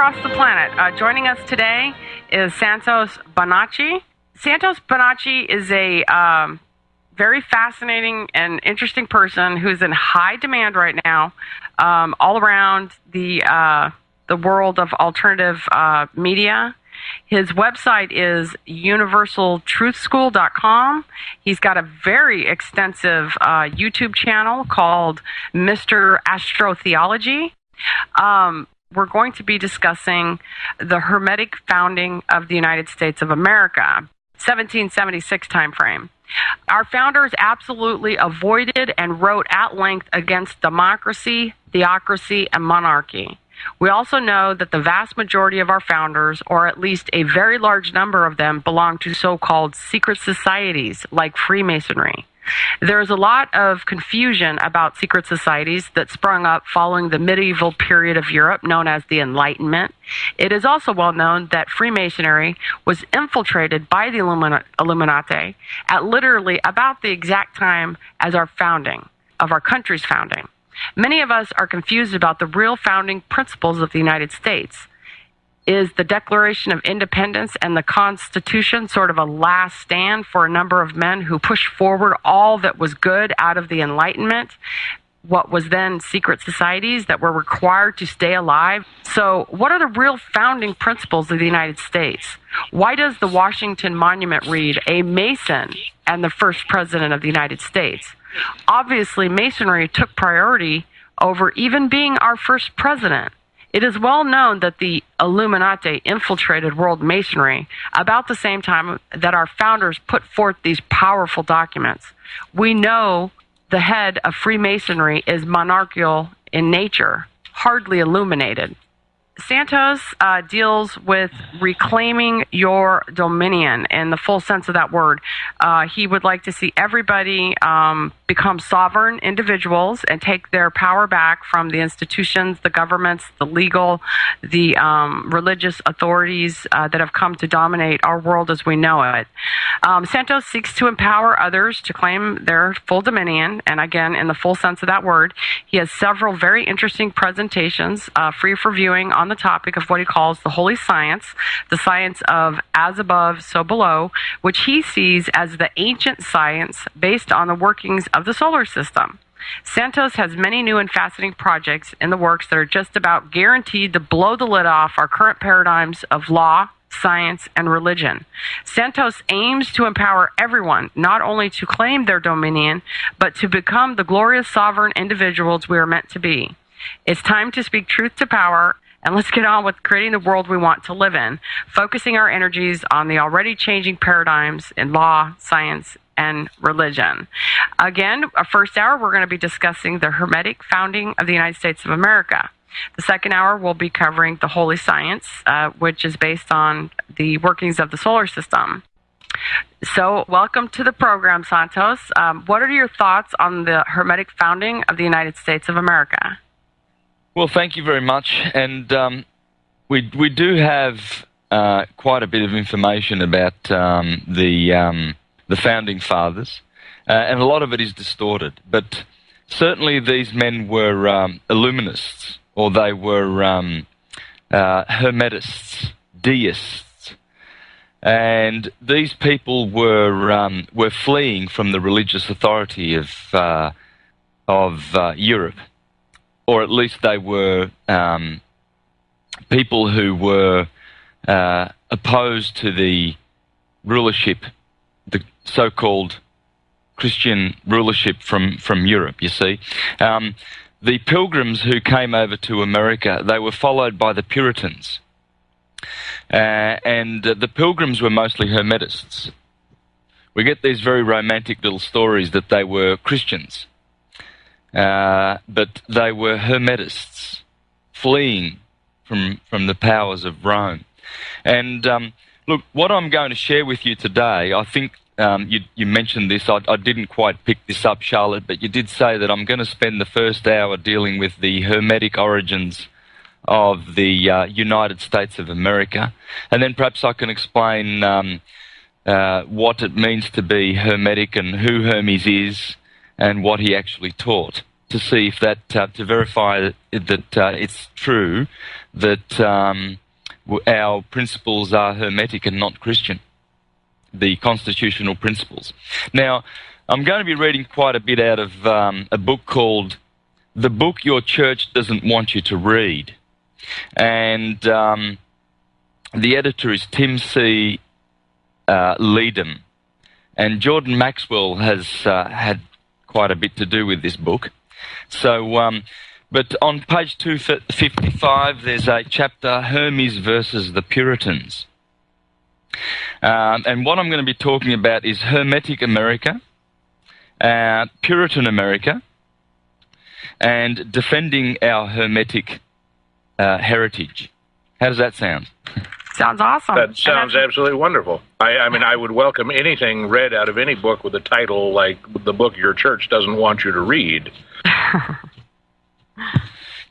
across the planet. Joining us today is Santos Bonacci. Santos Bonacci is a very fascinating and interesting person who's in high demand right now, all around the world of alternative media. His website is universaltruthschool.com. He's got a very extensive YouTube channel called Mr. Astrotheology. We're going to be discussing the Hermetic founding of the United States of America, 1776 time frame. Our founders absolutely avoided and wrote at length against democracy, theocracy, and monarchy. We also know that the vast majority of our founders, or at least a very large number of them, belong to so-called secret societies like Freemasonry. There's a lot of confusion about secret societies that sprung up following the medieval period of Europe known as the Enlightenment. It is also well known that Freemasonry was infiltrated by the Illuminati at literally about the exact time as our founding, of our country's founding. Many of us are confused about the real founding principles of the United States. Is the Declaration of Independence and the Constitution sort of a last stand for a number of men who pushed forward all that was good out of the Enlightenment, what was then secret societies that were required to stay alive? So what are the real founding principles of the United States? Why does the Washington Monument read, "A Mason and the first president of the United States"? Obviously, Masonry took priority over even being our first president. It is well known that the Illuminati infiltrated world Masonry about the same time that our founders put forth these powerful documents. We know the head of Freemasonry is monarchical in nature, hardly illuminated. Santos deals with reclaiming your dominion in the full sense of that word. He would like to see everybody become sovereign individuals and take their power back from the institutions, the governments, the legal, the religious authorities that have come to dominate our world as we know it. Santos seeks to empower others to claim their full dominion, and again, in the full sense of that word. He has several very interesting presentations free for viewing on the topic of what he calls the holy science, the science of as above, so below, which he sees as the ancient science based on the workings of the solar system. Santos has many new and fascinating projects in the works that are just about guaranteed to blow the lid off our current paradigms of law, science, and religion. Santos aims to empower everyone not only to claim their dominion, but to become the glorious sovereign individuals we are meant to be. It's time to speak truth to power, and let's get on with creating the world we want to live in, focusing our energies on the already changing paradigms in law, science, and religion. Again, our first hour, we're going to be discussing the Hermetic founding of the United States of America. The second hour, we'll be covering the holy science, which is based on the workings of the solar system. So, welcome to the program, Santos. What are your thoughts on the Hermetic founding of the United States of America? Well, thank you very much. And we do have quite a bit of information about the founding fathers, and a lot of it is distorted. But certainly these men were illuminists, or they were hermetists, deists, and these people were fleeing from the religious authority of Europe. Or at least they were people who were opposed to the rulership, the so-called Christian rulership from Europe, you see. The pilgrims who came over to America, they were followed by the Puritans. And the pilgrims were mostly Hermetists. We get these very romantic little stories that they were Christians. But they were Hermetists, fleeing from the powers of Rome. And look, what I'm going to share with you today, I think you mentioned this, I didn't quite pick this up, Charlotte, but you did say that I'm going to spend the first hour dealing with the Hermetic origins of the United States of America, and then perhaps I can explain what it means to be Hermetic and who Hermes is and what he actually taught. to see if that, to verify that it's true that our principles are Hermetic and not Christian, the constitutional principles. Now, I'm going to be reading quite a bit out of a book called The Book Your Church Doesn't Want You to Read. And the editor is Tim C. Leadham. And Jordan Maxwell has had quite a bit to do with this book. So, but on page 255, there's a chapter, Hermes versus the Puritans. And what I'm going to be talking about is Hermetic America, Puritan America, and defending our Hermetic heritage. How does that sound? Sounds awesome. That sounds absolutely wonderful. I mean, I would welcome anything read out of any book with a title like The Book Your Church Doesn't Want You to Read.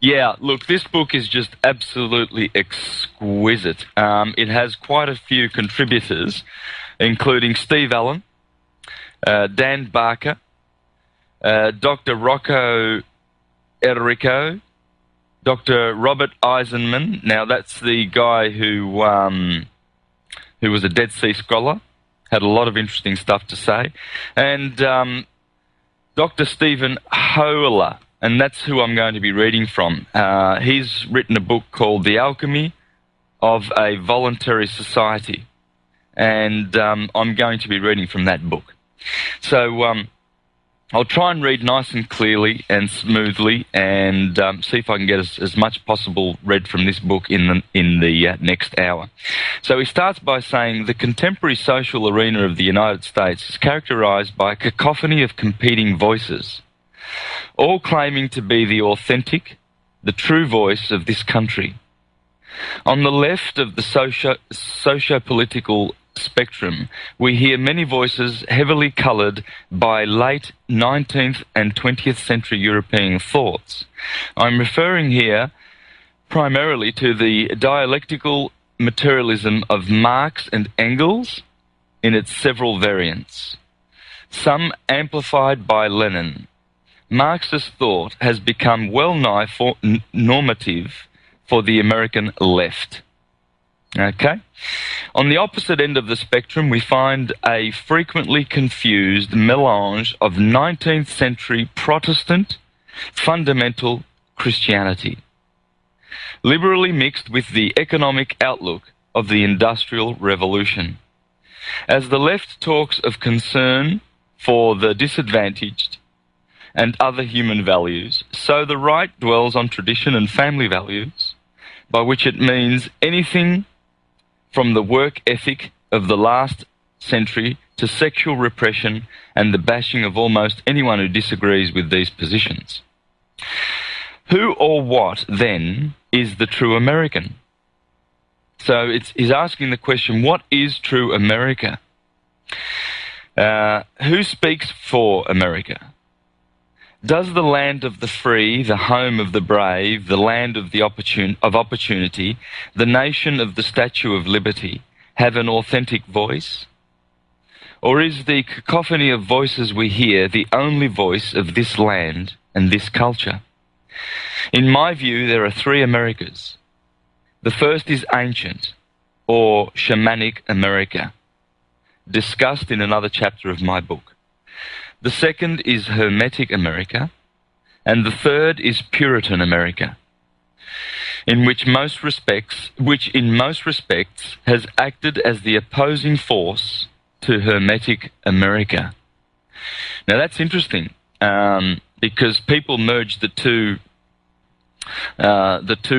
Yeah, look, this book is just absolutely exquisite. It has quite a few contributors, including Steve Allen, Dan Barker, Dr. Rocco Enrico, Dr. Robert Eisenman. Now, that's the guy who was a Dead Sea scholar, had a lot of interesting stuff to say, and Dr. Stephen Hoeler, and that's who I'm going to be reading from. He's written a book called The Alchemy of a Voluntary Society, and I'm going to be reading from that book. So I'll try and read nice and clearly and smoothly, and see if I can get as much possible read from this book in the next hour. So he starts by saying, the contemporary social arena of the United States is characterized by a cacophony of competing voices, all claiming to be the authentic, the true voice of this country. On the left of the socio-political spectrum, we hear many voices heavily coloured by late 19th and 20th century European thoughts. I'm referring here primarily to the dialectical materialism of Marx and Engels in its several variants, some amplified by Lenin. Marxist thought has become well-nigh normative for the American left. Okay? On the opposite end of the spectrum, we find a frequently confused melange of 19th century Protestant fundamental Christianity, liberally mixed with the economic outlook of the Industrial Revolution. As the left talks of concern for the disadvantaged and other human values, so the right dwells on tradition and family values, by which it means anything from the work ethic of the last century to sexual repression and the bashing of almost anyone who disagrees with these positions. Who or what, then, is the true American? So he's asking the question, what is true America? Who speaks for America? Does the land of the free, the home of the brave, the land of the opportunity, the nation of the Statue of Liberty, have an authentic voice? Or is the cacophony of voices we hear the only voice of this land and this culture? In my view, there are three Americas. The first is ancient, or shamanic America, discussed in another chapter of my book. The second is Hermetic America, and the third is Puritan America, which in most respects has acted as the opposing force to Hermetic America. Now that's interesting, because people merge the two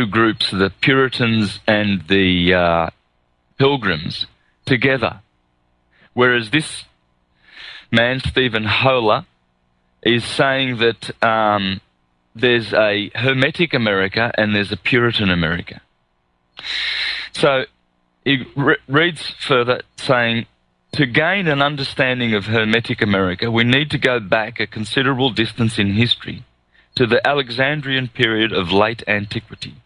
groups, the Puritans and the Pilgrims, together, whereas this man, Stephen Hoeler, is saying that there's a Hermetic America and there's a Puritan America. So he reads further saying, to gain an understanding of Hermetic America, we need to go back a considerable distance in history to the Alexandrian period of late antiquity.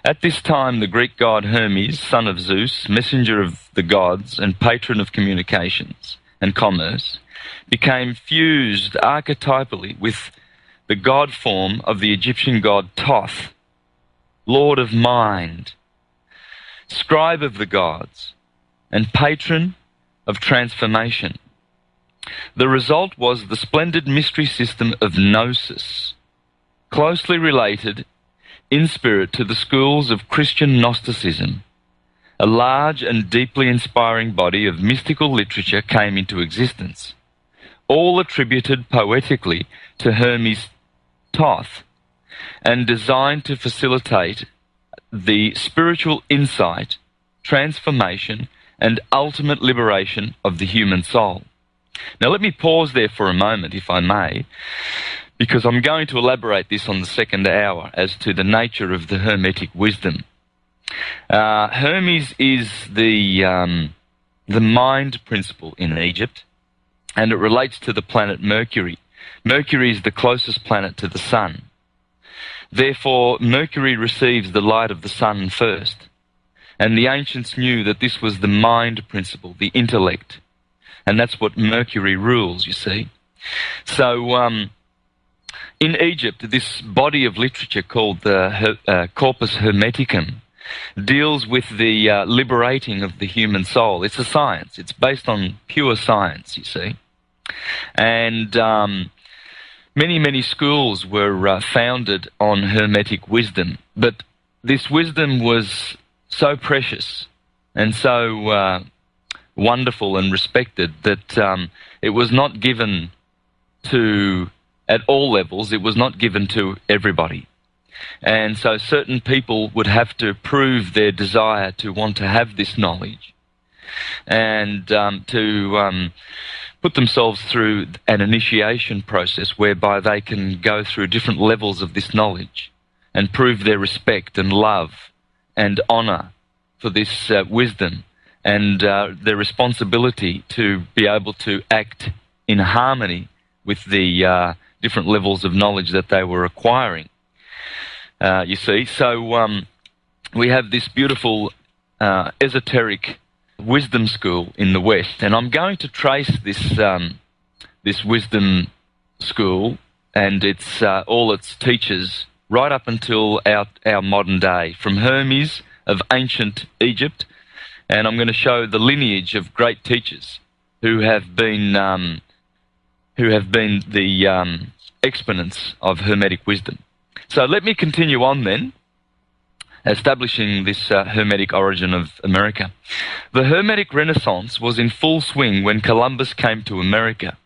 At this time, the Greek god Hermes, son of Zeus, messenger of the gods and patron of communications and commerce, became fused archetypally with the god form of the Egyptian god Thoth, lord of mind, scribe of the gods, and patron of transformation. The result was the splendid mystery system of Gnosis, closely related in spirit to the schools of Christian Gnosticism. A large and deeply inspiring body of mystical literature came into existence, all attributed poetically to Hermes Thoth, and designed to facilitate the spiritual insight, transformation, and ultimate liberation of the human soul. Now let me pause there for a moment, if I may, because I'm going to elaborate this on the second hour as to the nature of the Hermetic wisdom. Hermes is the mind principle in Egypt, and it relates to the planet Mercury. Mercury is the closest planet to the Sun. Therefore, Mercury receives the light of the Sun first. And the ancients knew that this was the mind principle, the intellect. And that's what Mercury rules, you see. So, in Egypt, this body of literature called the Corpus Hermeticum deals with the liberating of the human soul. It's a science. It's based on pure science, you see. And many schools were founded on Hermetic wisdom. But this wisdom was so precious and so wonderful and respected that it was not given to, at all levels, it was not given to everybody. And so certain people would have to prove their desire to want to have this knowledge and to put themselves through an initiation process whereby they can go through different levels of this knowledge and prove their respect and love and honor for this wisdom and their responsibility to be able to act in harmony with the different levels of knowledge that they were acquiring. You see, so we have this beautiful esoteric wisdom school in the West, and I'm going to trace this wisdom school and its all its teachers right up until our modern day, from Hermes of ancient Egypt, and I'm going to show the lineage of great teachers who have been the exponents of Hermetic wisdom. So let me continue on then, establishing this Hermetic origin of America. The Hermetic Renaissance was in full swing when Columbus came to America.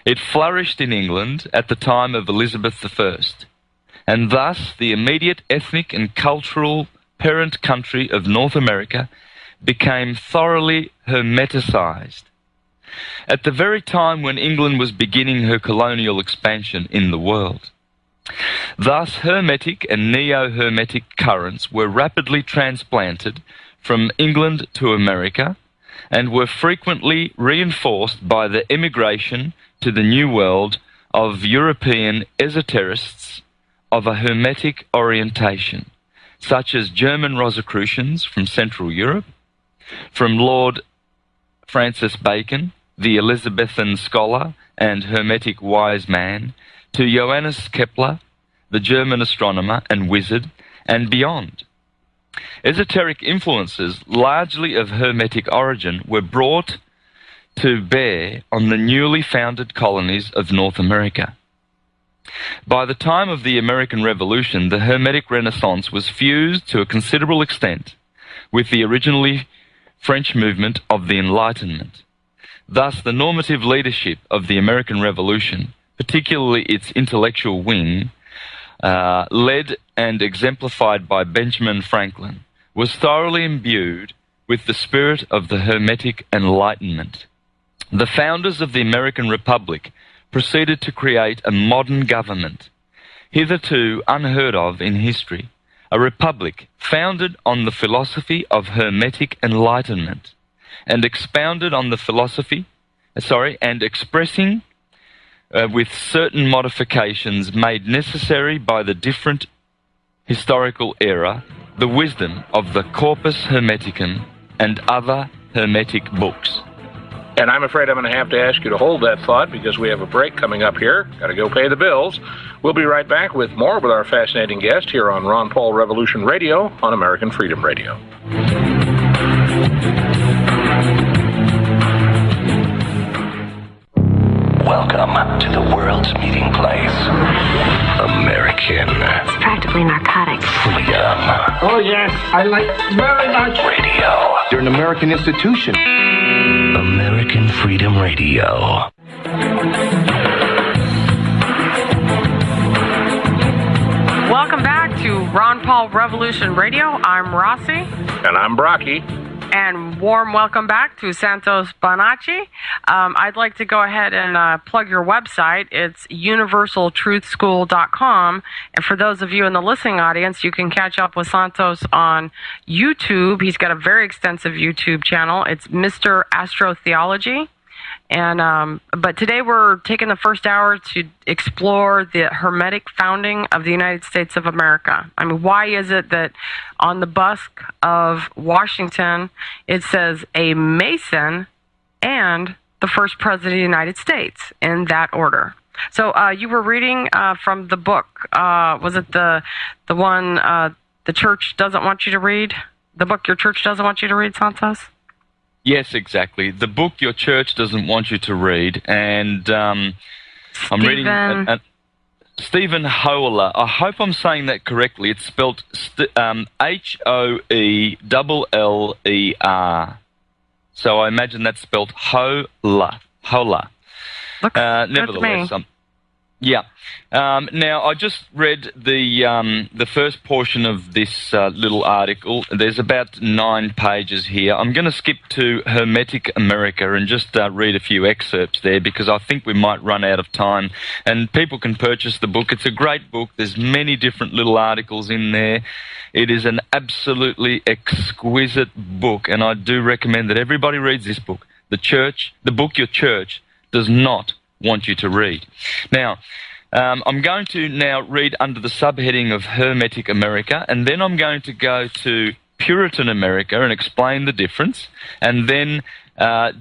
It flourished in England at the time of Elizabeth I, and thus the immediate ethnic and cultural parent country of North America became thoroughly Hermeticized. At the very time when England was beginning her colonial expansion in the world. Thus, Hermetic and Neo-Hermetic currents were rapidly transplanted from England to America and were frequently reinforced by the emigration to the New World of European esoterists of a Hermetic orientation, such as German Rosicrucians from Central Europe, from Lord Francis Bacon, the Elizabethan scholar and Hermetic wise man, to Johannes Kepler, the German astronomer and wizard, and beyond. Esoteric influences, largely of Hermetic origin, were brought to bear on the newly founded colonies of North America. By the time of the American Revolution, the Hermetic Renaissance was fused to a considerable extent with the originally French movement of the Enlightenment. Thus, the normative leadership of the American Revolution, particularly its intellectual wing, led and exemplified by Benjamin Franklin, was thoroughly imbued with the spirit of the Hermetic Enlightenment. The founders of the American Republic proceeded to create a modern government, hitherto unheard of in history, a republic founded on the philosophy of Hermetic Enlightenment, and expounded on the philosophy, and expressing with certain modifications made necessary by the different historical era, the wisdom of the Corpus Hermeticum and other Hermetic books. And I'm afraid I'm going to have to ask you to hold that thought because we have a break coming up here. Got to go pay the bills. We'll be right back with more with our fascinating guest here on Ron Paul Revolution Radio on American Freedom Radio. Welcome to the world's meeting place. American. It's practically narcotic. Freedom. Oh, yes, I like very much. Radio. You're an American institution. American Freedom Radio. Welcome back to Ron Paul Revolution Radio. I'm Rossi. And I'm Brocki. And warm welcome back to Santos Bonacci. I'd like to go ahead and plug your website. It's universaltruthschool.com. And for those of you in the listening audience, you can catch up with Santos on YouTube. He's got a very extensive YouTube channel. It's Mr. Astrotheology. And but today we're taking the first hour to explore the Hermetic founding of the United States of America. I mean, why is it that on the bust of Washington it says a Mason and the first president of the United States in that order? So you were reading from the book. Was it the one the church doesn't want you to read? The book your church doesn't want you to read, Santos? Yes, exactly. The book your church doesn't want you to read, and I'm reading Stephen Hoeller. I hope I'm saying that correctly. It's spelled Hoeller. So I imagine that's spelled Hoeller. Nevertheless, yeah. Now, I just read the first portion of this little article. There's about 9 pages here. I'm going to skip to Hermetic America and just read a few excerpts there because I think we might run out of time. And people can purchase the book. It's a great book. There's many different little articles in there. It is an absolutely exquisite book, and I do recommend that everybody reads this book. The book your church does not want you to read. Now, I'm going to now read under the subheading of Hermetic America, and then I'm going to go to Puritan America and explain the difference, and then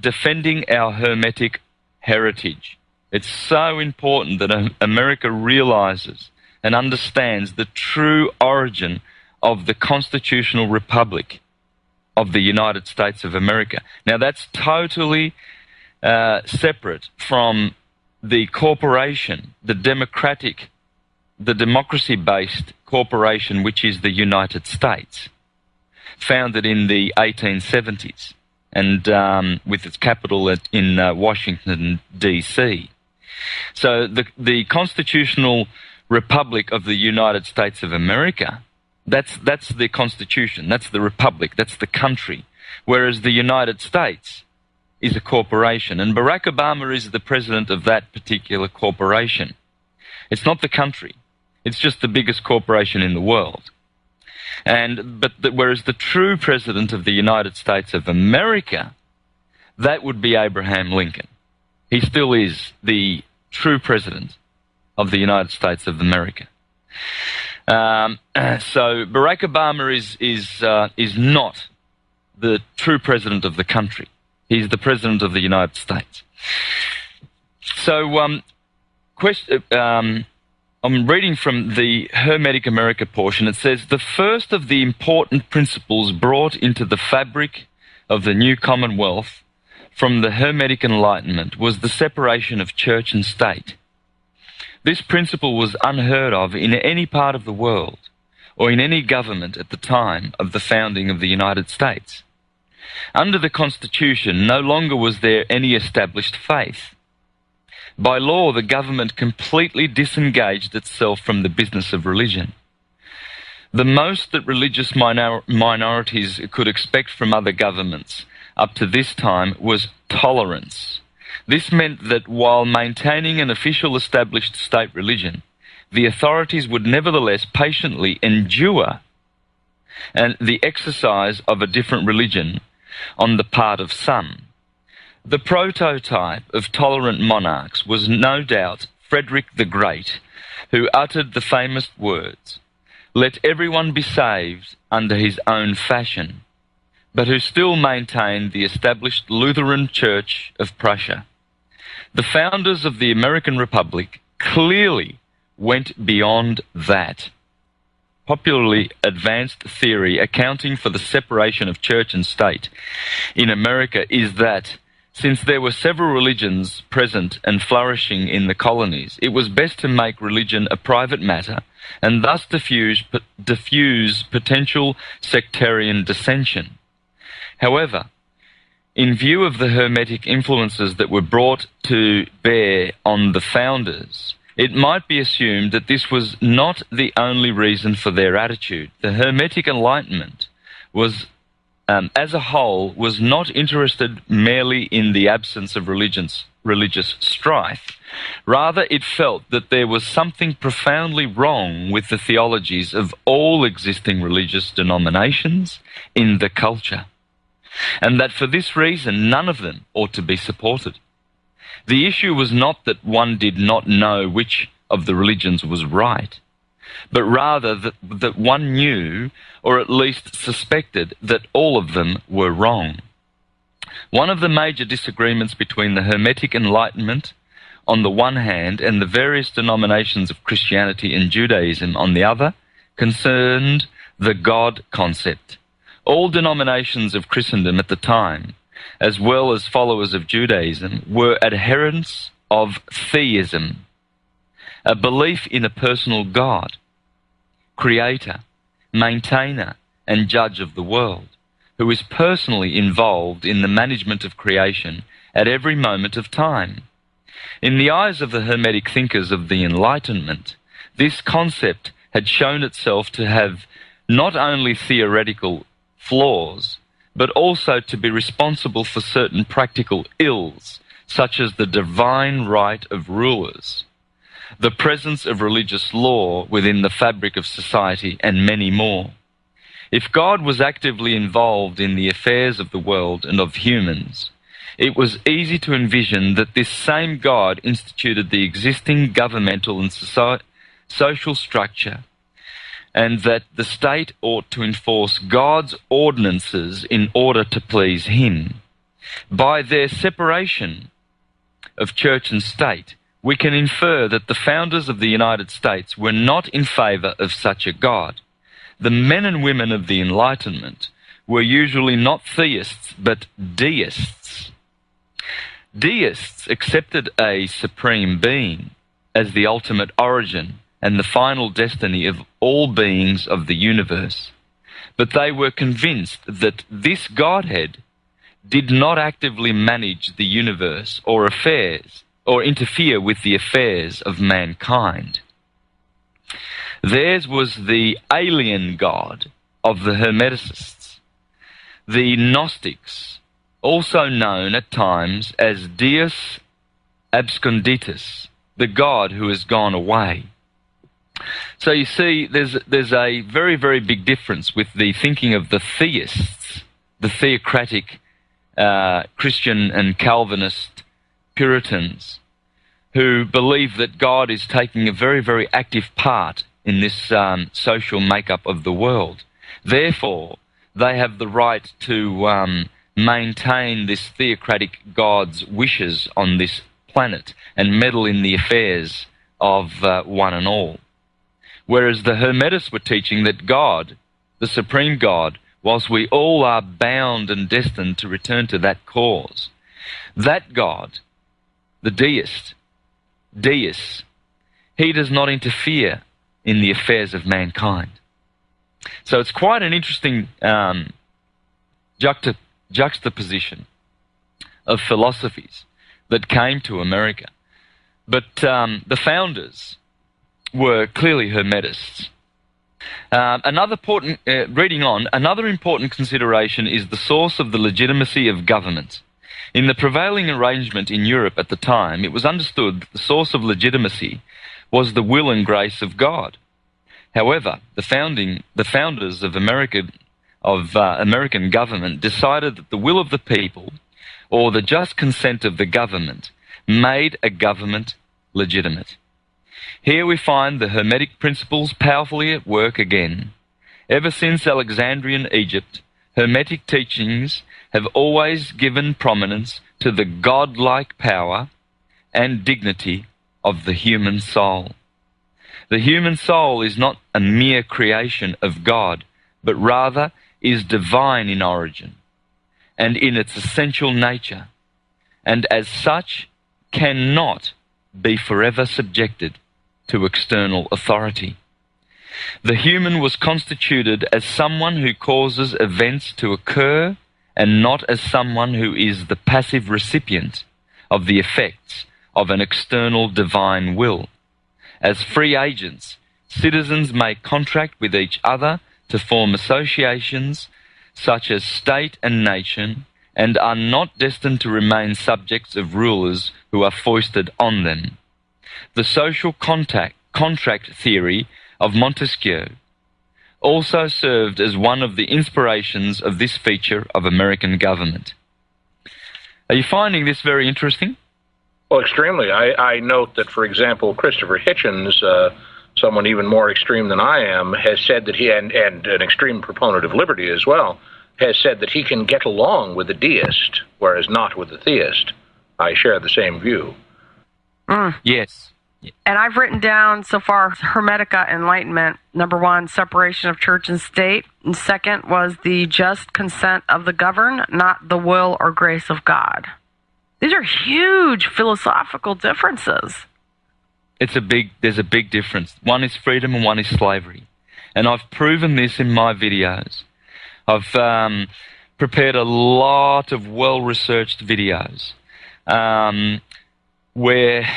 defending our Hermetic heritage. It's so important that America realizes and understands the true origin of the constitutional republic of the United States of America. Now, that's totally separate from the corporation, the democracy-based corporation, which is the United States, founded in the 1870s and with its capital in Washington, D.C. So the constitutional republic of the United States of America, that's the constitution, that's the republic, that's the country, whereas the United States is a corporation, and Barack Obama is the president of that particular corporation. It's not the country. It's just the biggest corporation in the world. Whereas the true president of the United States of America, that would be Abraham Lincoln. He still is the true president of the United States of America. So Barack Obama is not the true president of the country. He's the president of the United States. So, I'm reading from the Hermetic America portion. It says, the first of the important principles brought into the fabric of the new Commonwealth from the Hermetic Enlightenment was the separation of church and state. This principle was unheard of in any part of the world or in any government at the time of the founding of the United States. Under the Constitution, no longer was there any established faith. By law, the government completely disengaged itself from the business of religion. The most that religious minorities could expect from other governments up to this time was tolerance. This meant that while maintaining an official established state religion, the authorities would nevertheless patiently endure the exercise of a different religion on the part of some. The prototype of tolerant monarchs was no doubt Frederick the Great, who uttered the famous words, "Let everyone be saved under his own fashion." but who still maintained the established Lutheran Church of Prussia. The founders of the American Republic clearly went beyond that. Popularly advanced theory accounting for the separation of church and state in America is that since there were several religions present and flourishing in the colonies, it was best to make religion a private matter and thus diffuse potential sectarian dissension. However, in view of the Hermetic influences that were brought to bear on the founders, it might be assumed that this was not the only reason for their attitude. The Hermetic Enlightenment was, as a whole, was not interested merely in the absence of religious strife. Rather, it felt that there was something profoundly wrong with the theologies of all existing religious denominations in the culture, and that for this reason none of them ought to be supported. The issue was not that one did not know which of the religions was right, but rather that one knew, or at least suspected, that all of them were wrong. One of the major disagreements between the Hermetic Enlightenment on the one hand and the various denominations of Christianity and Judaism on the other concerned the God concept. All denominations of Christendom at the time, as well as followers of Judaism, were adherents of theism, a belief in a personal God, creator, maintainer, and judge of the world, who is personally involved in the management of creation at every moment of time. In the eyes of the Hermetic thinkers of the Enlightenment, this concept had shown itself to have not only theoretical flaws, but also to be responsible for certain practical ills, such as the divine right of rulers, the presence of religious law within the fabric of society, and many more. If God was actively involved in the affairs of the world and of humans, it was easy to envision that this same God instituted the existing governmental and social structure, and that the state ought to enforce God's ordinances in order to please him. By their separation of church and state, we can infer that the founders of the United States were not in favor of such a God. The men and women of the Enlightenment were usually not theists, but deists. Deists accepted a supreme being as the ultimate origin and the final destiny of all beings of the universe. But they were convinced that this Godhead did not actively manage the universe or affairs, or interfere with the affairs of mankind. Theirs was the alien God of the Hermeticists, the Gnostics, also known at times as Deus absconditus, the God who has gone away. So you see, there's a very, very big difference with the thinking of the theists, the theocratic Christian and Calvinist Puritans, who believe that God is taking a very, very active part in this social makeup of the world. Therefore, they have the right to maintain this theocratic God's wishes on this planet and meddle in the affairs of one and all. Whereas the Hermetists were teaching that God, the supreme God, whilst we all are bound and destined to return to that cause, that God, the deist, Deus, he does not interfere in the affairs of mankind. So it's quite an interesting juxtaposition of philosophies that came to America. But the founders were clearly Hermetists. Another important consideration is the source of the legitimacy of government. In the prevailing arrangement in Europe at the time, it was understood that the source of legitimacy was the will and grace of God. However, the founders of American government decided that the will of the people, or the just consent of the government, made a government legitimate. Here we find the Hermetic principles powerfully at work again. Ever since Alexandrian Egypt, Hermetic teachings have always given prominence to the godlike power and dignity of the human soul. The human soul is not a mere creation of God, but rather is divine in origin and in its essential nature, and as such cannot be forever subjected to external authority. The human was constituted as someone who causes events to occur and not as someone who is the passive recipient of the effects of an external divine will. As free agents, citizens may contract with each other to form associations such as state and nation, and are not destined to remain subjects of rulers who are foisted on them. The social contract theory of Montesquieu also served as one of the inspirations of this feature of American government. Are you finding this very interesting? Well, extremely. I note that, for example, Christopher Hitchens, someone even more extreme than I am, has said that he, and an extreme proponent of liberty as well, has said that he can get along with the deist, whereas not with the theist. I share the same view. Yes. And I've written down so far Hermetica Enlightenment. Number one, separation of church and state. And second was the just consent of the governed, not the will or grace of God. These are huge philosophical differences. There's a big difference. One is freedom and one is slavery. And I've proven this in my videos. I've prepared a lot of well-researched videos where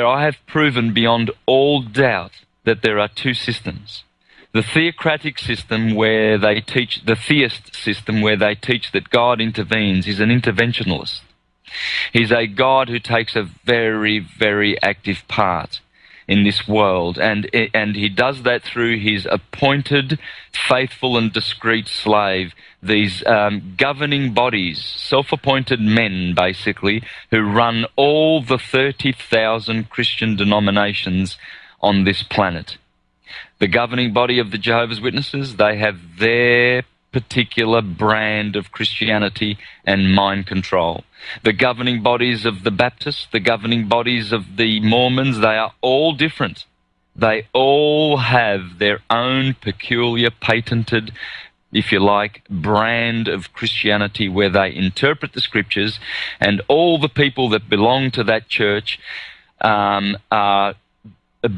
I have proven beyond all doubt that there are two systems. The theocratic system where they teach, the theist system where they teach that God intervenes, is an interventionalist. He's a God who takes a very, very active part in this world, and he does that through his appointed, faithful and discreet slave, these governing bodies, self-appointed men, basically, who run all the 30,000 Christian denominations on this planet. The governing body of the Jehovah's Witnesses, they have their particular brand of Christianity and mind control. The governing bodies of the Baptists, the governing bodies of the Mormons, they are all different. They all have their own peculiar, patented, if you like, brand of Christianity where they interpret the scriptures, and all the people that belong to that church are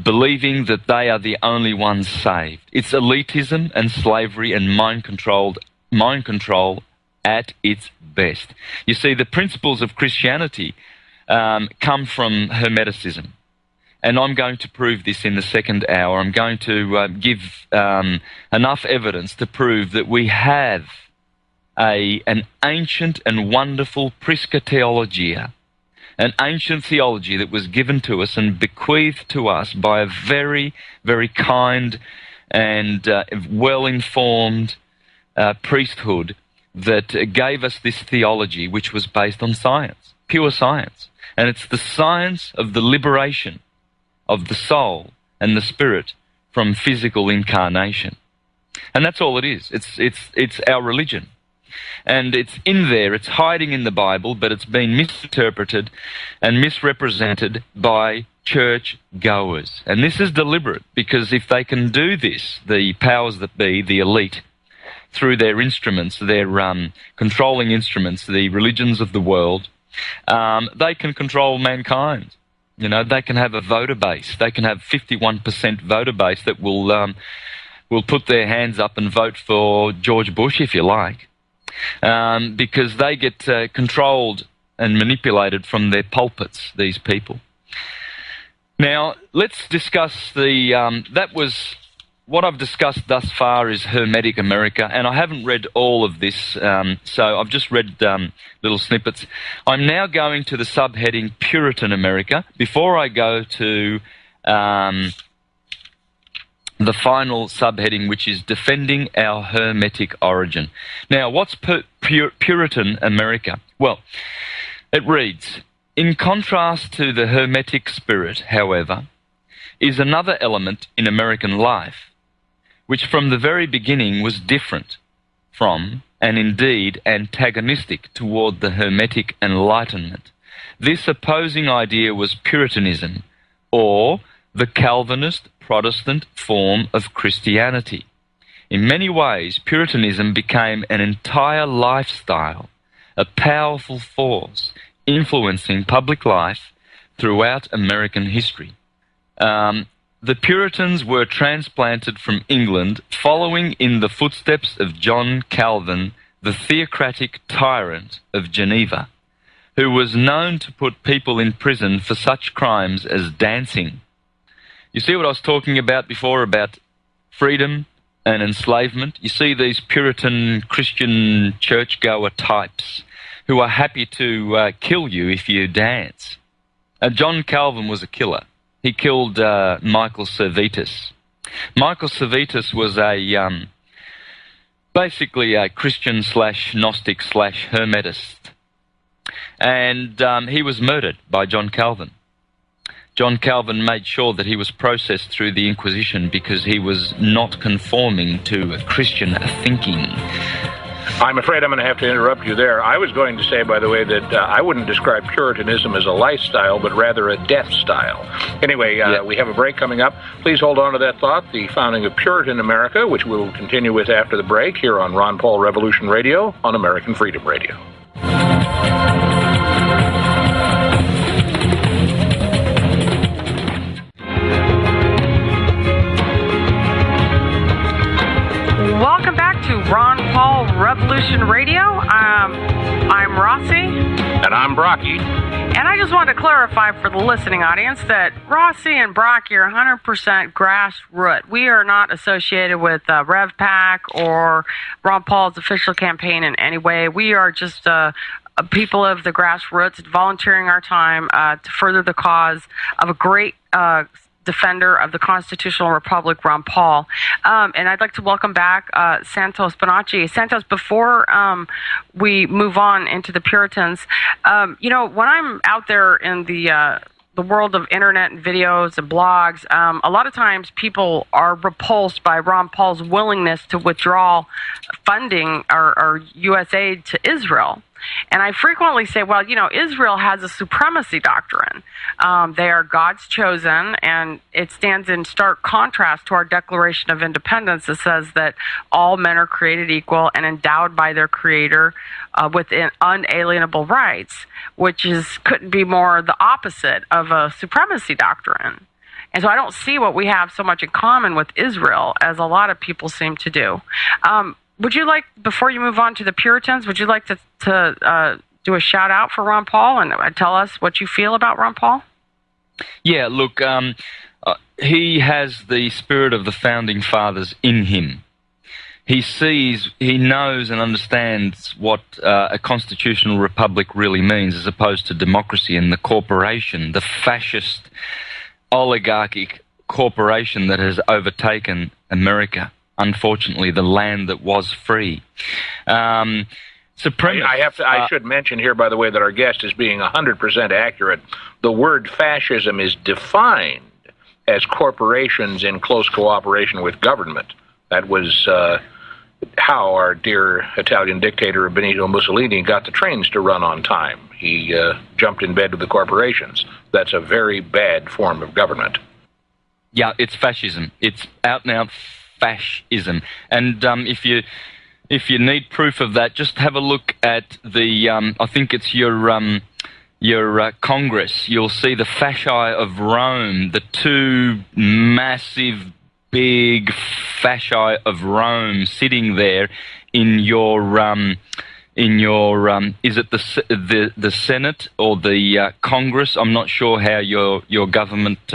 believing that they are the only ones saved. It's elitism and slavery and mind control at its best. You see, the principles of Christianity come from Hermeticism. And I'm going to prove this in the second hour. I'm going to give enough evidence to prove that we have an ancient and wonderful Prisca Theologia, an ancient theology that was given to us and bequeathed to us by a very, very kind and well-informed priesthood that gave us this theology, which was based on science, pure science. And it's the science of the liberation of the soul and the spirit from physical incarnation. And that's all it is. It's our religion. And it's in there, it's hiding in the Bible, but it's been misinterpreted and misrepresented by church goers. And this is deliberate, because if they can do this, the powers that be, the elite, through their instruments, their controlling instruments, the religions of the world, they can control mankind. You know, they can have a voter base. They can have 51% voter base that will put their hands up and vote for George Bush, if you like. Because they get controlled and manipulated from their pulpits, these people. Now, let's discuss that was, what I've discussed thus far is Hermetic America, and I haven't read all of this, so I've just read little snippets. I'm now going to the subheading Puritan America, before I go to the final subheading, which is defending our Hermetic origin. Now, what's Puritan America? Well, it reads, in contrast to the Hermetic spirit, however, is another element in American life, which from the very beginning was different from, and indeed antagonistic toward the Hermetic Enlightenment. This opposing idea was Puritanism, or the Calvinist Protestant form of Christianity. In many ways, Puritanism became an entire lifestyle, a powerful force influencing public life throughout American history. The Puritans were transplanted from England following in the footsteps of John Calvin, the theocratic tyrant of Geneva, who was known to put people in prison for such crimes as dancing. You see what I was talking about before about freedom and enslavement? You see these Puritan Christian churchgoer types who are happy to kill you if you dance. John Calvin was a killer. He killed Michael Servetus. Michael Servetus was basically a Christian / Gnostic / Hermetist. And he was murdered by John Calvin. John Calvin made sure that he was processed through the Inquisition because he was not conforming to Christian thinking. I'm afraid I'm going to have to interrupt you there. I was going to say, by the way, that I wouldn't describe Puritanism as a lifestyle, but rather a death style. Anyway, we have a break coming up. Please hold on to that thought. The founding of Puritan America, which we'll continue with after the break here on Ron Paul Revolution Radio on American Freedom Radio. Welcome back to Ron Paul Revolution Radio. I'm Rossi. And I'm Brocki. And I just wanted to clarify for the listening audience that Rossi and Brocki are 100% grassroots. We are not associated with RevPAC or Ron Paul's official campaign in any way. We are just people of the grassroots volunteering our time to further the cause of a great defender of the constitutional republic, Ron Paul. And I'd like to welcome back Santos Bonacci. Santos, before we move on into the Puritans, when I'm out there in the world of internet and videos and blogs, a lot of times people are repulsed by Ron Paul's willingness to withdraw funding or U.S. aid to Israel. And I frequently say, well, Israel has a supremacy doctrine. They are God's chosen, and it stands in stark contrast to our Declaration of Independence that says that all men are created equal and endowed by their Creator with unalienable rights, which couldn't be more the opposite of a supremacy doctrine. And so I don't see what we have so much in common with Israel as a lot of people seem to do. Would you like, before you move on to the Puritans, would you like to do a shout out for Ron Paul and tell us what you feel about Ron Paul? Yeah, look, he has the spirit of the founding fathers in him. He knows and understands what a constitutional republic really means as opposed to democracy and the corporation, the fascist oligarchic corporation that has overtaken America. Unfortunately, the land that was free. I should mention here, by the way, that our guest is being 100% accurate. The word fascism is defined as corporations in close cooperation with government. That was how our dear Italian dictator Benito Mussolini got the trains to run on time. He jumped in bed with the corporations. That's a very bad form of government. Yeah, it's fascism. It's out and out fascism. And if you need proof of that, just have a look at the I think it's your Congress. You'll see the fasci of Rome, the two massive big fasci of Rome sitting there in your is it the Senate or the Congress? I'm not sure how your government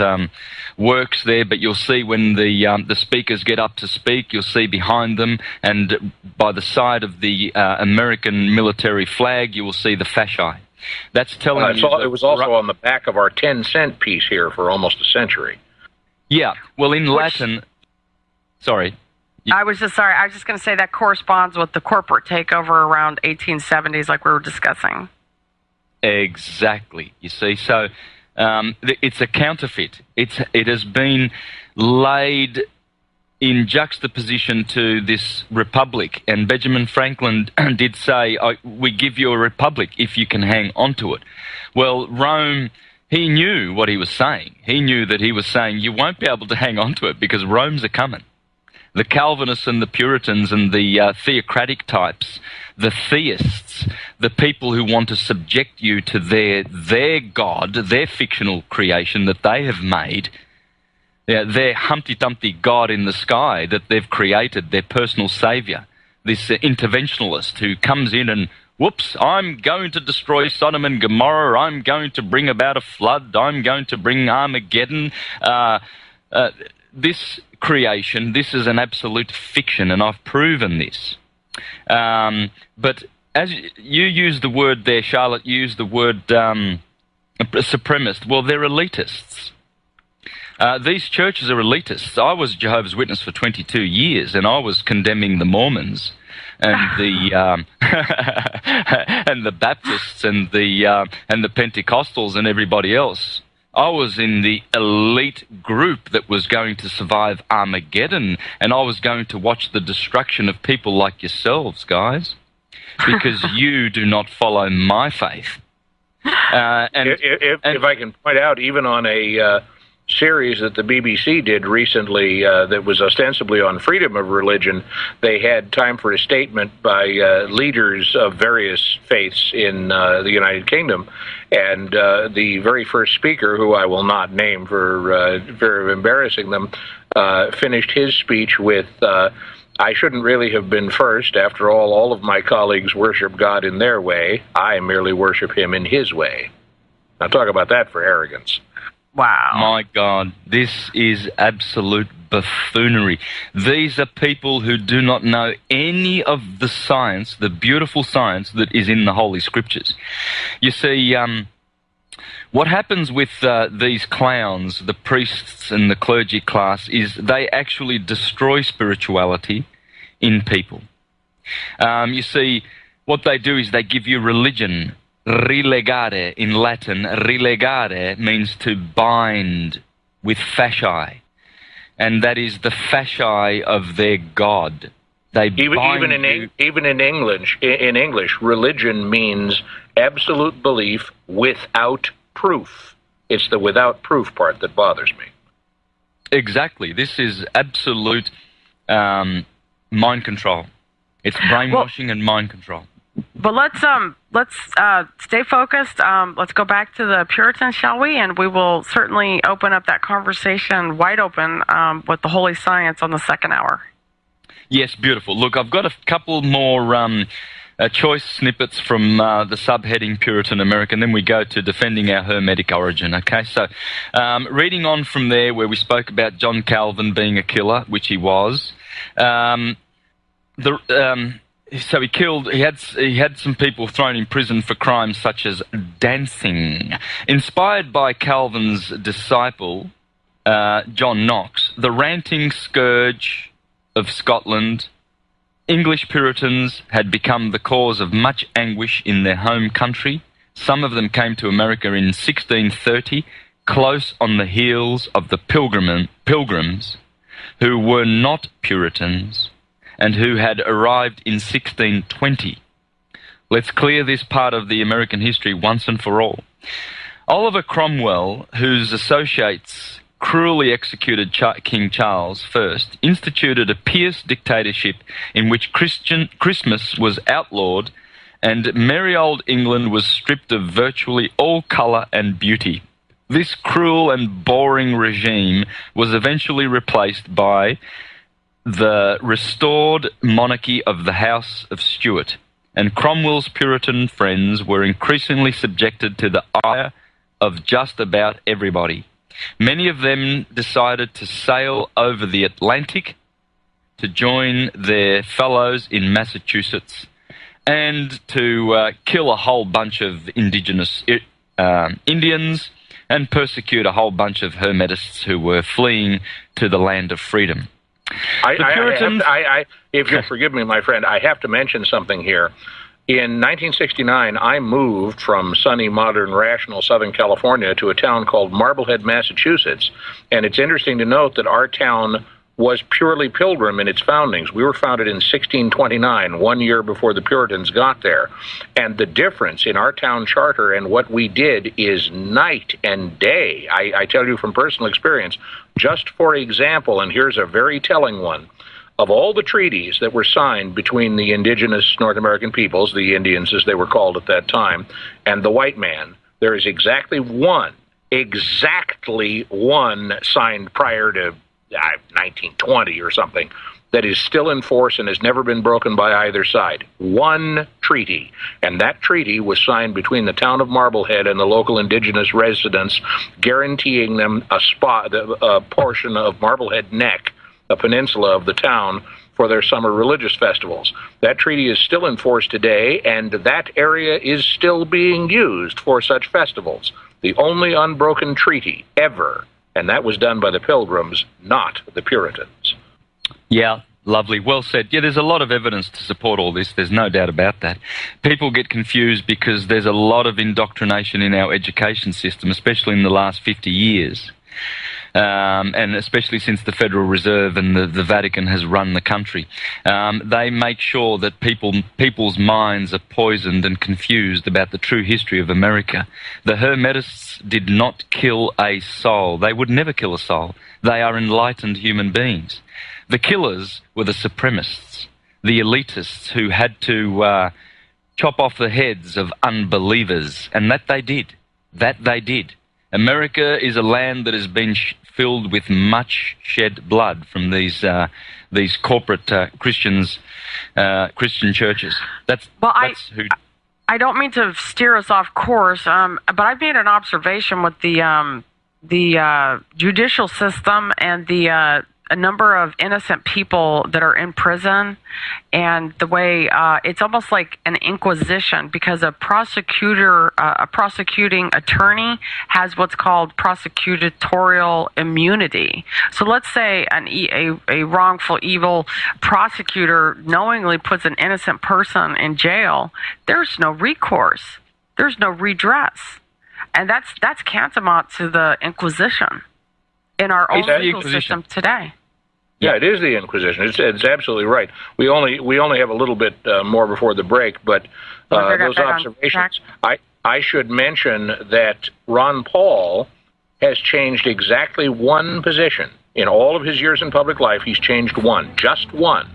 works there, but you'll see when the speakers get up to speak, you'll see behind them and by the side of the American military flag, you will see the fasci. That's telling you. It was also on the back of our 10-cent piece here for almost a century. Yeah, well, in Latin. Sorry. I was just going to say that corresponds with the corporate takeover around 1870s, like we were discussing. Exactly. You see, so it's a counterfeit. It has been laid in juxtaposition to this republic. And Benjamin Franklin did say, we give you a republic if you can hang on to it. Well, Rome, he knew what he was saying. He knew that he was saying, you won't be able to hang on to it because Rome's a coming. The Calvinists and the Puritans and the theocratic types, the theists, the people who want to subject you to their God, their fictional creation that they have made, their Humpty Dumpty God in the sky that they've created, their personal saviour, this interventionalist who comes in and, whoops, I'm going to destroy Sodom and Gomorrah, I'm going to bring about a flood, I'm going to bring Armageddon. This creation, this is an absolute fiction, and I've proven this. But as you use the word there, Charlotte used the word supremacist. Well, they're elitists. These churches are elitists. I was Jehovah's Witness for 22 years, and I was condemning the Mormons and the and the Baptists and the Pentecostals and everybody else. I was in the elite group that was going to survive Armageddon, and I was going to watch the destruction of people like yourselves, guys, because you do not follow my faith. If I can point out, even on a series that the BBC did recently that was ostensibly on freedom of religion, they had time for a statement by leaders of various faiths in the United Kingdom, and the very first speaker, who I will not name for fear of embarrassing them, finished his speech with, I shouldn't really have been first. After all of my colleagues worship God in their way. I merely worship him in his way. Now talk about that for arrogance. Wow. My God, this is absolute buffoonery. These are people who do not know any of the science, the beautiful science that is in the Holy Scriptures. You see, what happens with these clowns, the priests and the clergy class, is they actually destroy spirituality in people. You see, what they do is they give you religion. Relegare in Latin, relegare means to bind with fasci, and that is the fasci of their god. They even in English, religion means absolute belief without proof. It's the without proof part that bothers me. Exactly. This is absolute mind control. It's brainwashing and mind control. But let's stay focused. Let's go back to the Puritans, shall we? And we will certainly open up that conversation wide open with the Holy Science on the second hour. Yes, beautiful. Look, I've got a couple more choice snippets from the subheading Puritan America, and then we go to defending our Hermetic origin. Okay, so reading on from there, where we spoke about John Calvin being a killer, which he was. So he had some people thrown in prison for crimes such as dancing. Inspired by Calvin's disciple, John Knox, the ranting scourge of Scotland, English Puritans had become the cause of much anguish in their home country. Some of them came to America in 1630, close on the heels of the Pilgrims, who were not Puritans, and who had arrived in 1620. Let's clear this part of the American history once and for all. Oliver Cromwell, whose associates cruelly executed King Charles I, instituted a pious dictatorship in which Christmas was outlawed and merry old England was stripped of virtually all colour and beauty. This cruel and boring regime was eventually replaced by the restored monarchy of the House of Stuart, and Cromwell's Puritan friends were increasingly subjected to the ire of just about everybody. Many of them decided to sail over the Atlantic to join their fellows in Massachusetts and to kill a whole bunch of indigenous Indians and persecute a whole bunch of Hermetists who were fleeing to the land of freedom. If you'll forgive me, my friend, I have to mention something here. In 1969, I moved from sunny, modern, rational Southern California to a town called Marblehead, Massachusetts. And it's interesting to note that our town was purely Pilgrim in its foundings. We were founded in 1629, 1 year before the Puritans got there. And the difference in our town charter and what we did is night and day. I tell you from personal experience, just for example, and here's a very telling one, of all the treaties that were signed between the indigenous North American peoples, the Indians as they were called at that time, and the white man, there is exactly one signed prior to 1920 or something, that is still in force and has never been broken by either side. One treaty. And that treaty was signed between the town of Marblehead and the local indigenous residents, guaranteeing them a portion of Marblehead Neck, a peninsula of the town, for their summer religious festivals. That treaty is still in force today, and that area is still being used for such festivals. The only unbroken treaty ever. And that was done by the Pilgrims, not the Puritans. Yeah, lovely. Well said. Yeah, there's a lot of evidence to support all this. There's no doubt about that. People get confused because there's a lot of indoctrination in our education system, especially in the last 50 years. And especially since the Federal Reserve and the Vatican has run the country. They make sure that people's minds are poisoned and confused about the true history of America. The Hermetists did not kill a soul. They would never kill a soul. They are enlightened human beings. The killers were the supremacists, the elitists who had to chop off the heads of unbelievers, and that they did. That they did. America is a land that has been filled with much shed blood from these corporate Christian churches. That's who. I don't mean to steer us off course, but I've made an observation with the judicial system and a number of innocent people that are in prison, and the way it's almost like an inquisition, because a prosecuting attorney has what's called prosecutorial immunity. So let's say a wrongful, evil prosecutor knowingly puts an innocent person in jail. There's no recourse. There's no redress. And that's tantamount to the Inquisition in our own legal system today. Yeah, it is the Inquisition. It's absolutely right. We only have a little bit more before the break, but those observations. I should mention that Ron Paul has changed exactly one position in all of his years in public life. He's changed one, just one.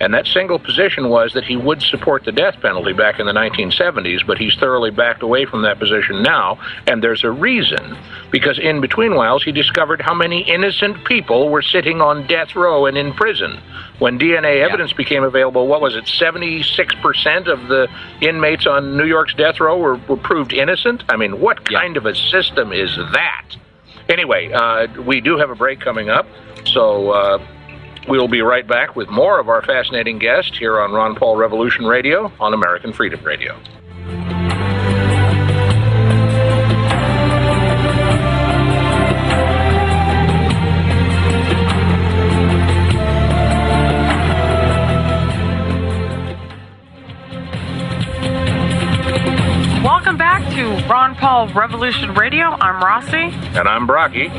And that single position was that he would support the death penalty back in the 1970s, but he's thoroughly backed away from that position now, and there's a reason. Because in between whiles, he discovered how many innocent people were sitting on death row and in prison. When DNA evidence became available, what was it, 76% of the inmates on New York's death row were proved innocent? I mean, what kind of a system is that? Anyway, we do have a break coming up, so we'll be right back with more of our fascinating guest here on Ron Paul Revolution Radio on American Freedom Radio. Welcome back to Ron Paul Revolution Radio. I'm Rossi. And I'm Brocki.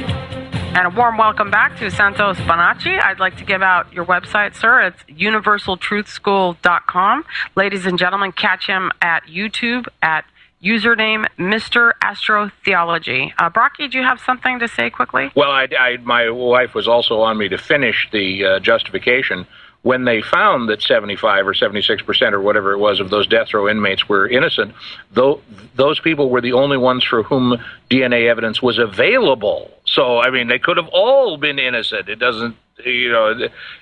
And a warm welcome back to Santos Bonacci. I'd like to give out your website, sir. It's universaltruthschool.com. Ladies and gentlemen, catch him at YouTube at username Mr. Astrotheology. Brocki, do you have something to say quickly? Well, my wife was also on me to finish the justification. When they found that 75 or 76% or whatever it was of those death row inmates were innocent, those people were the only ones for whom DNA evidence was available. So, I mean, they could have all been innocent. It doesn't,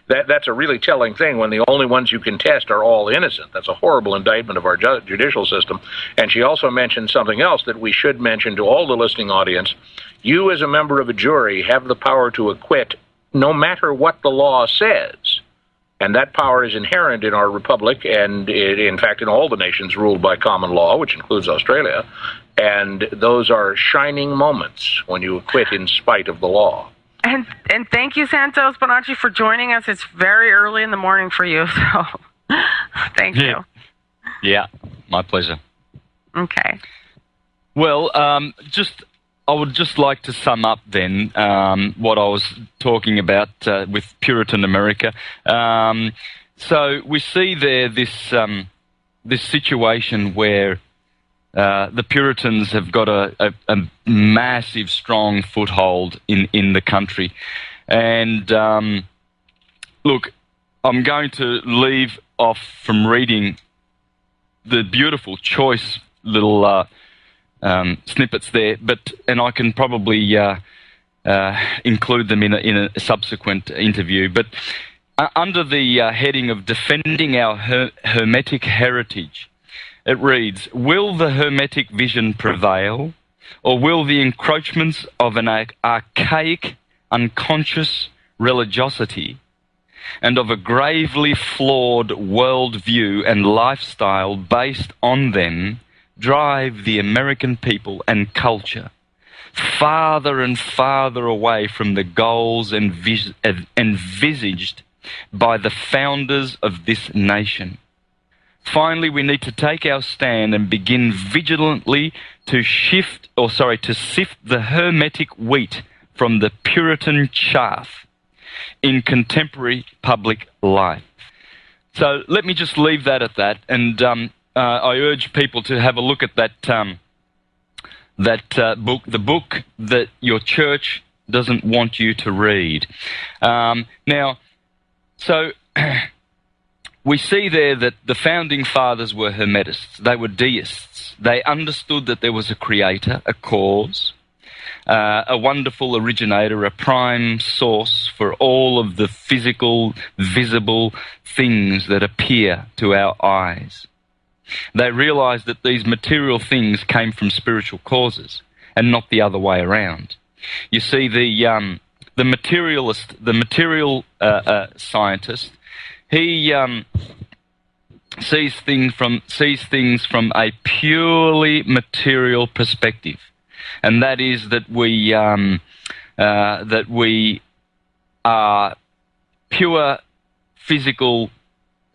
that's a really telling thing when the only ones you can test are all innocent. That's a horrible indictment of our judicial system. And she also mentioned something else that we should mention to all the listening audience. You, as a member of a jury, have the power to acquit no matter what the law says. And that power is inherent in our republic and, in fact, in all the nations ruled by common law, which includes Australia. And those are shining moments when you acquit in spite of the law. And thank you, Santos Bonacci, for joining us. It's very early in the morning for you, so thank you. Yeah, my pleasure. Okay. Well, just I would just like to sum up then what I was talking about with Puritan America. So we see there this situation where the Puritans have got a massive, strong foothold in the country. And look, I'm going to leave off from reading the beautiful, choice little snippets there, and I can probably include them in a subsequent interview. But under the heading of Defending Our Hermetic Heritage, it reads, will the Hermetic vision prevail, or will the encroachments of an archaic, unconscious religiosity and of a gravely flawed worldview and lifestyle based on them drive the American people and culture farther and farther away from the goals envisaged by the founders of this nation? Finally, we need to take our stand and begin vigilantly to sift the Hermetic wheat from the Puritan chaff in contemporary public life. So let me just leave that at that, and I urge people to have a look at that book, the book that your church doesn't want you to read. We see there that the founding fathers were Hermetists. They were deists. They understood that there was a creator, a cause, a wonderful originator, a prime source for all of the physical, visible things that appear to our eyes. They realized that these material things came from spiritual causes and not the other way around. You see, the materialist, the material scientist, he sees things from a purely material perspective, and that is that we are pure physical,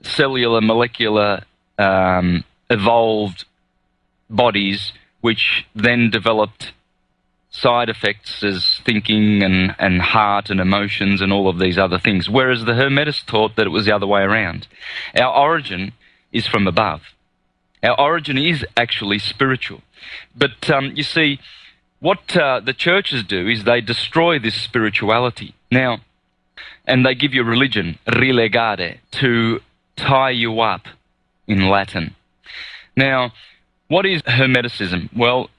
cellular, molecular, evolved bodies, which then developed side effects as thinking and heart and emotions and all of these other things, whereas the Hermetists taught that it was the other way around. Our origin is from above. Our origin is actually spiritual. But you see, what the churches do is they destroy this spirituality. Now, and they give you religion, relegare, to tie you up in Latin. Now, what is Hermeticism? Well,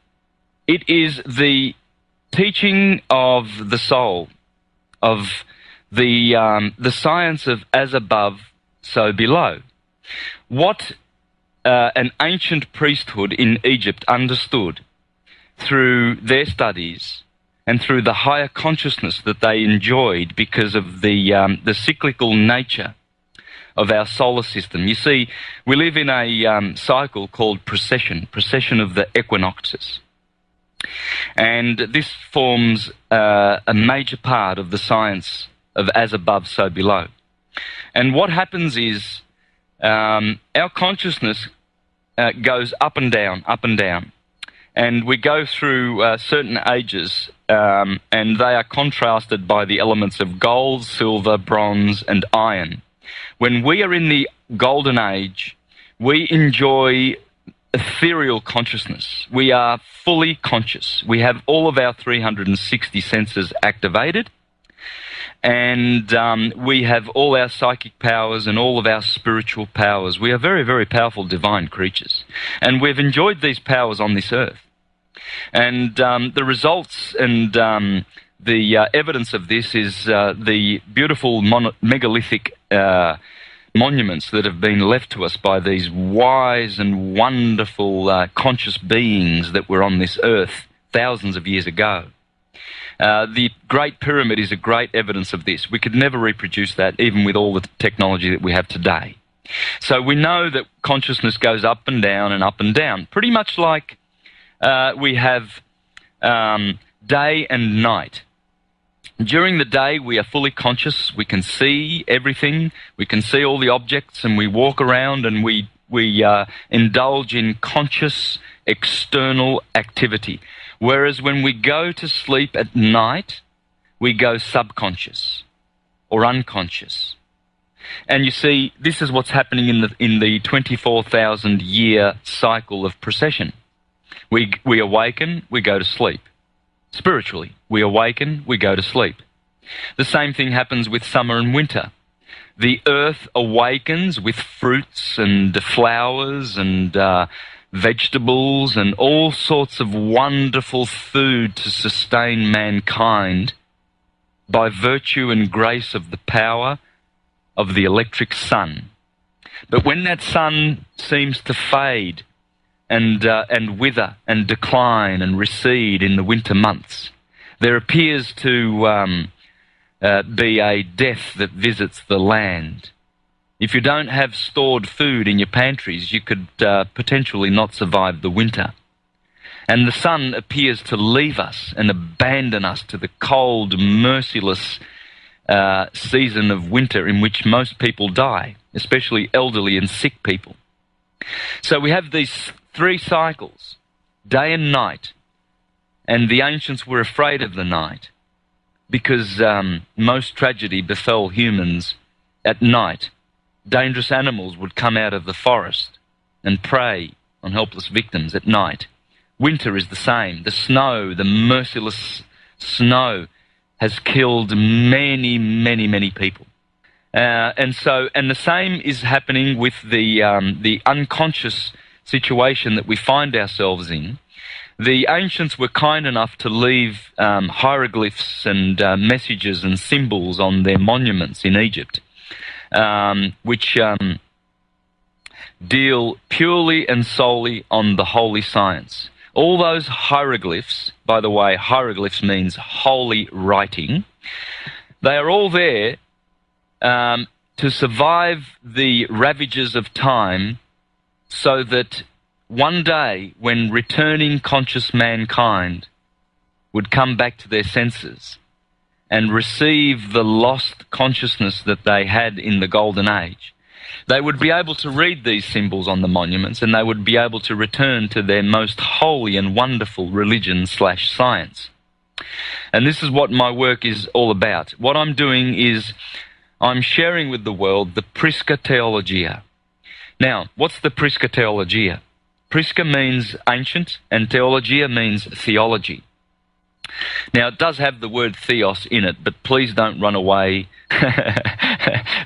it is the teaching of the soul, of the science of as above, so below. What an ancient priesthood in Egypt understood through their studies and through the higher consciousness that they enjoyed because of the cyclical nature of our solar system. You see, we live in a cycle called precession of the equinoxes. And this forms a major part of the science of as above, so below. And what happens is our consciousness goes up and down, up and down. And we go through certain ages, and they are contrasted by the elements of gold, silver, bronze, and iron. When we are in the golden age, we enjoy ethereal consciousness. We are fully conscious. We have all of our 360 senses activated, and we have all our psychic powers and all of our spiritual powers. We are very, very powerful divine creatures, and we've enjoyed these powers on this earth. And the results and the evidence of this is the beautiful megalithic monuments that have been left to us by these wise and wonderful conscious beings that were on this earth thousands of years ago. The Great Pyramid is a great evidence of this. We could never reproduce that, even with all the technology that we have today. So we know that consciousness goes up and down, pretty much like we have day and night. During the day, we are fully conscious. We can see everything. We can see all the objects, and we walk around and we indulge in conscious external activity. Whereas when we go to sleep at night, we go subconscious or unconscious. And you see, this is what's happening in the 24,000 year cycle of precession. We awaken, we go to sleep. Spiritually, we awaken, we go to sleep. The same thing happens with summer and winter. The earth awakens with fruits and flowers and vegetables and all sorts of wonderful food to sustain mankind by virtue and grace of the power of the electric sun. But when that sun seems to fade and wither and decline and recede in the winter months, there appears to be a death that visits the land. If you don't have stored food in your pantries, you could potentially not survive the winter. And the sun appears to leave us and abandon us to the cold, merciless season of winter in which most people die, especially elderly and sick people. So we have these three cycles, day and night, and the ancients were afraid of the night because most tragedy befell humans at night. Dangerous animals would come out of the forest and prey on helpless victims at night. Winter is the same. The snow, the merciless snow, has killed many, many, many people. And the same is happening with the unconscious situation that we find ourselves in. The ancients were kind enough to leave hieroglyphs and messages and symbols on their monuments in Egypt, which deal purely and solely on the holy science. All those hieroglyphs, by the way, hieroglyphs means holy writing, they are all there to survive the ravages of time, so that one day when returning conscious mankind would come back to their senses and receive the lost consciousness that they had in the Golden Age, they would be able to read these symbols on the monuments and they would be able to return to their most holy and wonderful religion/science. And this is what my work is all about. What I'm doing is I'm sharing with the world the Prisca Theologia. Now, what's the Prisca Theologia? Prisca means ancient and Theologia means theology. Now, it does have the word theos in it, but please don't run away.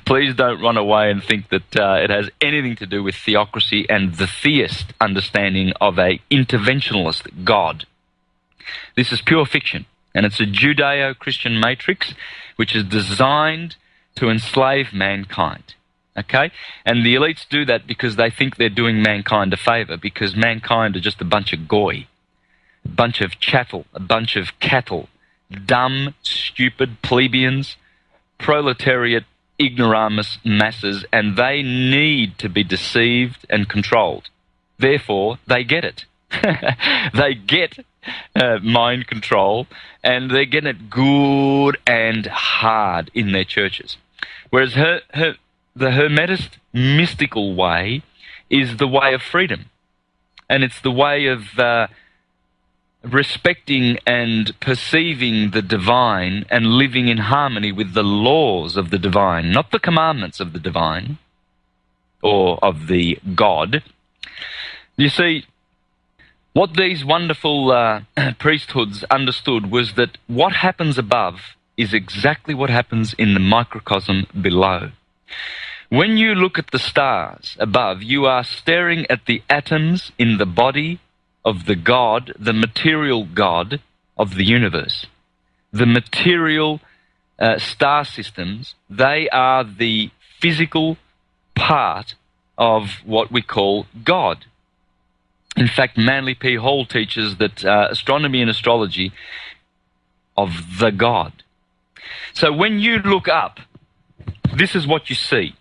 Please don't run away and think that it has anything to do with theocracy and the theist understanding of a interventionalist God. This is pure fiction, and it's a Judeo-Christian matrix which is designed to enslave mankind. Okay? And the elites do that because they think they're doing mankind a favor, because mankind are just a bunch of goy, a bunch of chattel, a bunch of cattle, dumb, stupid plebeians, proletariat, ignoramus masses, and they need to be deceived and controlled. Therefore, they get it. They get mind control, and they get it good and hard in their churches. Whereas the Hermetist mystical way is the way of freedom. And it's the way of respecting and perceiving the divine and living in harmony with the laws of the divine, not the commandments of the divine or of the God. You see, what these wonderful priesthoods understood was that what happens above is exactly what happens in the microcosm below. When you look at the stars above, you are staring at the atoms in the body of the God, the material God of the universe. The material star systems, they are the physical part of what we call God. In fact, Manly P. Hall teaches that astronomy and astrology of the God. So when you look up, this is what you see.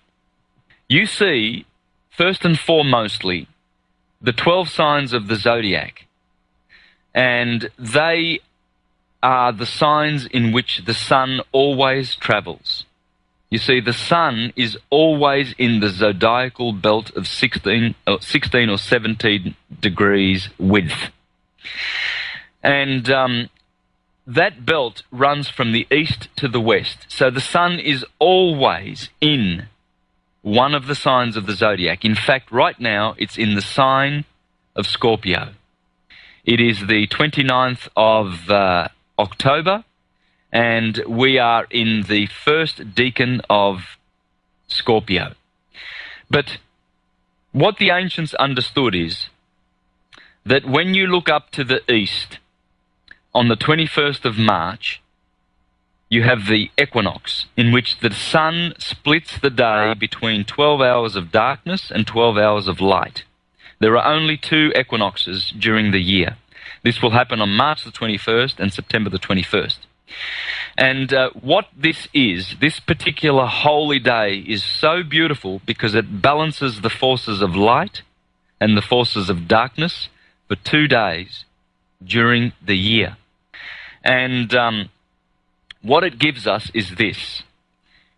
You see, first and foremostly, the 12 signs of the zodiac. And they are the signs in which the sun always travels. You see, the sun is always in the zodiacal belt of 16 or 17 degrees width. And that belt runs from the east to the west. So the sun is always in one of the signs of the zodiac. In fact, right now, it's in the sign of Scorpio. It is the 29th of October, and we are in the first decan of Scorpio. But what the ancients understood is that when you look up to the east on the 21st of March, you have the equinox, in which the sun splits the day between 12 hours of darkness and 12 hours of light. There are only 2 equinoxes during the year. This will happen on March the 21st and September the 21st. And what this particular holy day is so beautiful because it balances the forces of light and the forces of darkness for 2 days during the year. And what it gives us is this.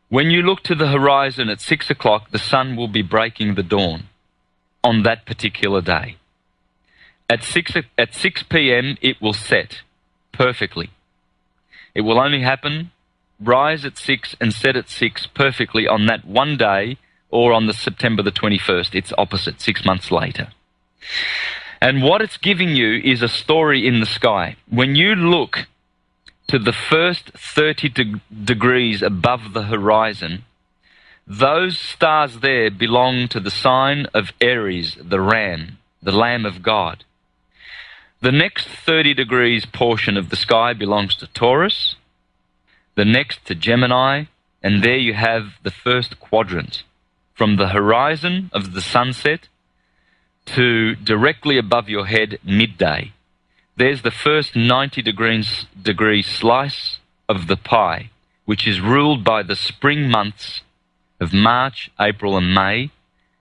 When you look to the horizon at 6 o'clock, the sun will be breaking the dawn on that particular day. At 6 p.m., it will set perfectly. It will only happen, rise at 6 and set at 6 perfectly on that one day, or on the September the 21st. It's opposite, 6 months later. And what it's giving you is a story in the sky. When you look to the first 30 degrees above the horizon, those stars there belong to the sign of Aries, the ram, the Lamb of God. The next 30 degrees portion of the sky belongs to Taurus, the next to Gemini, and there you have the first quadrant, from the horizon of the sunset to directly above your head, midday. There's the first 90 degree slice of the pie, which is ruled by the spring months of March, April, and May,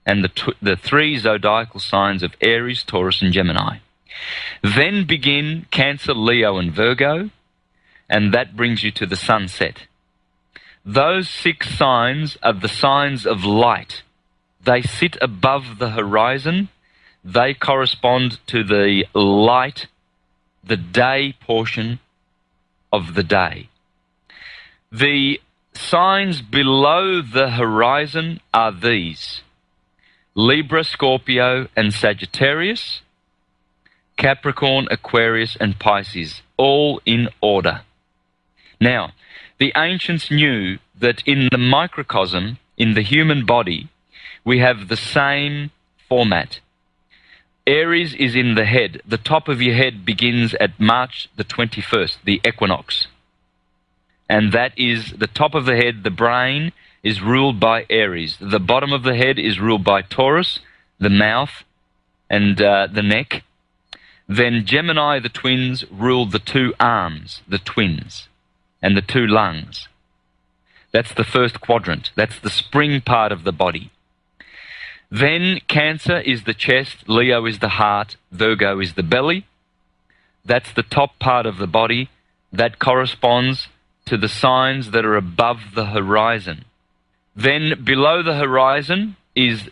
and the 3 zodiacal signs of Aries, Taurus, and Gemini. Then begin Cancer, Leo, and Virgo, and that brings you to the sunset. Those 6 signs are the signs of light. They sit above the horizon. They correspond to the light, the day portion of the day. The signs below the horizon are these: Libra, Scorpio, and Sagittarius, Capricorn, Aquarius, and Pisces, all in order. Now, the ancients knew that in the microcosm, in the human body, we have the same format. Aries is in the head. The top of your head begins at March the 21st, the equinox. And that is the top of the head, the brain, is ruled by Aries. The bottom of the head is ruled by Taurus, the mouth and the neck. Then Gemini, the twins, rule the 2 arms, the twins, and the 2 lungs. That's the first quadrant. That's the spring part of the body. Then Cancer is the chest, Leo is the heart, Virgo is the belly. That's the top part of the body. That corresponds to the signs that are above the horizon. Then below the horizon is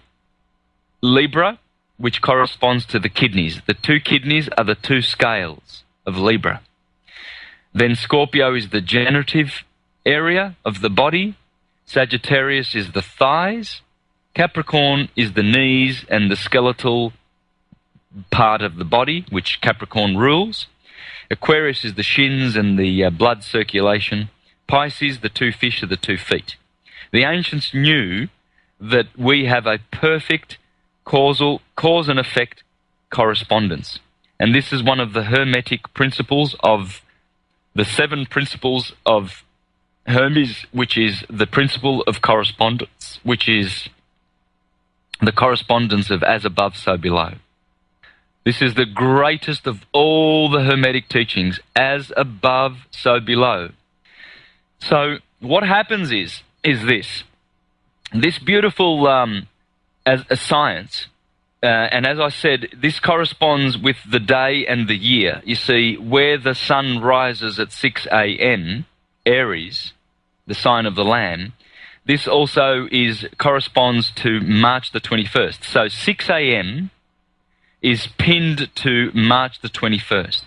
Libra, which corresponds to the kidneys. The 2 kidneys are the 2 scales of Libra. Then Scorpio is the generative area of the body. Sagittarius is the thighs. Capricorn is the knees and the skeletal part of the body, which Capricorn rules. Aquarius is the shins and the blood circulation. Pisces, the 2 fish, are the 2 feet. The ancients knew that we have a perfect cause and effect correspondence. And this is one of the Hermetic principles of the 7 principles of Hermes, which is the principle of correspondence, which is the correspondence of as above, so below. This is the greatest of all the Hermetic teachings, as above, so below. So what happens is this beautiful as a science, and as I said, this corresponds with the day and the year. You see, where the sun rises at 6 a.m., Aries, the sign of the Lamb, this also corresponds to March the 21st. So 6 a.m. is pinned to March the 21st.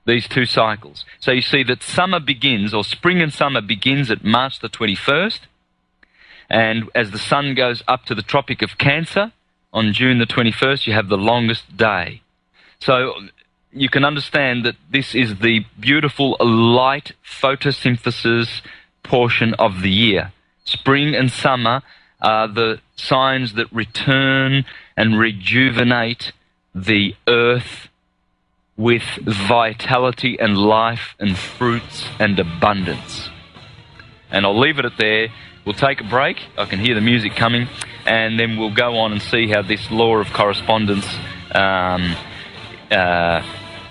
these two cycles. So you see that summer begins, or spring and summer begins at March the 21st, and as the sun goes up to the Tropic of Cancer on June the 21st, you have the longest day. So you can understand that this is the beautiful light photosynthesis portion of the year. Spring and summer are the signs that return and rejuvenate the earth with vitality and life and fruits and abundance. And I'll leave it at there. We'll take a break. I can hear the music coming, and then we'll go on and see how this law of correspondence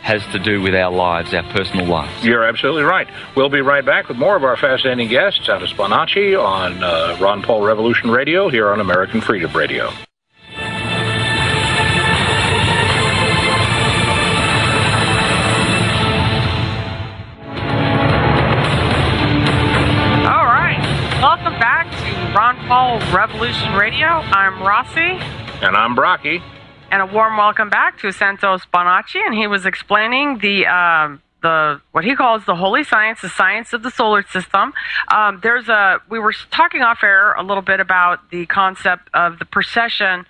has to do with our lives, our personal lives. You're absolutely right. We'll be right back with more of our fascinating guests, Santos Bonacci on Ron Paul Revolution Radio here on American Freedom Radio. Welcome back to Ron Paul Revolution Radio. I'm Rossi. And I'm Brocki. And a warm welcome back to Santos Bonacci. And he was explaining the what he calls the holy science, the science of the solar system. We were talking off air a little bit about the concept of the precession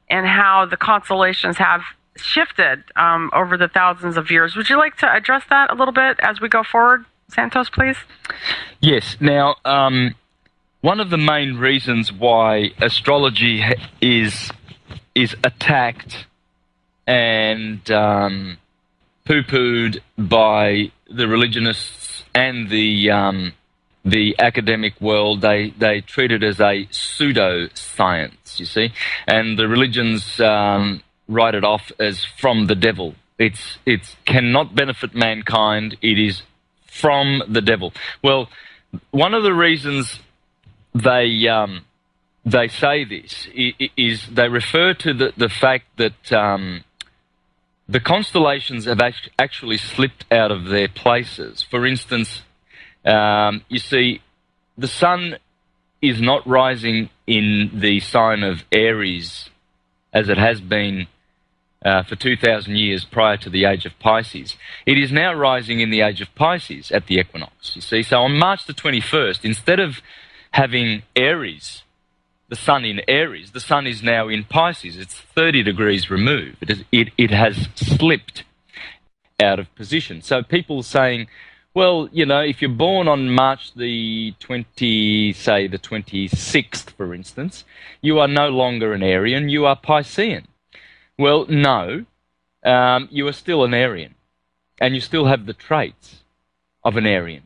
and how the constellations have shifted over the thousands of years. Would you like to address that a little bit as we go forward, Santos, please? Yes. Now, one of the main reasons why astrology is attacked and poo-pooed by the religionists and the academic world, they treat it as a pseudo-science, you see, and the religions write it off as from the devil. It cannot benefit mankind. It is from the devil. Well, one of the reasons they say this is they refer to the fact that the constellations have actually slipped out of their places. For instance, you see, the sun is not rising in the sign of Aries as it has been for 2,000 years prior to the age of Pisces. It is now rising in the age of Pisces at the equinox, you see. So on March the 21st, instead of having Aries, the sun in Aries, the sun is now in Pisces. It's 30 degrees removed. It has slipped out of position. So people saying, well, you know, if you're born on March the 26th, for instance, you are no longer an Arian, you are Piscean. Well, no, you are still an Arian, and you still have the traits of an Arian.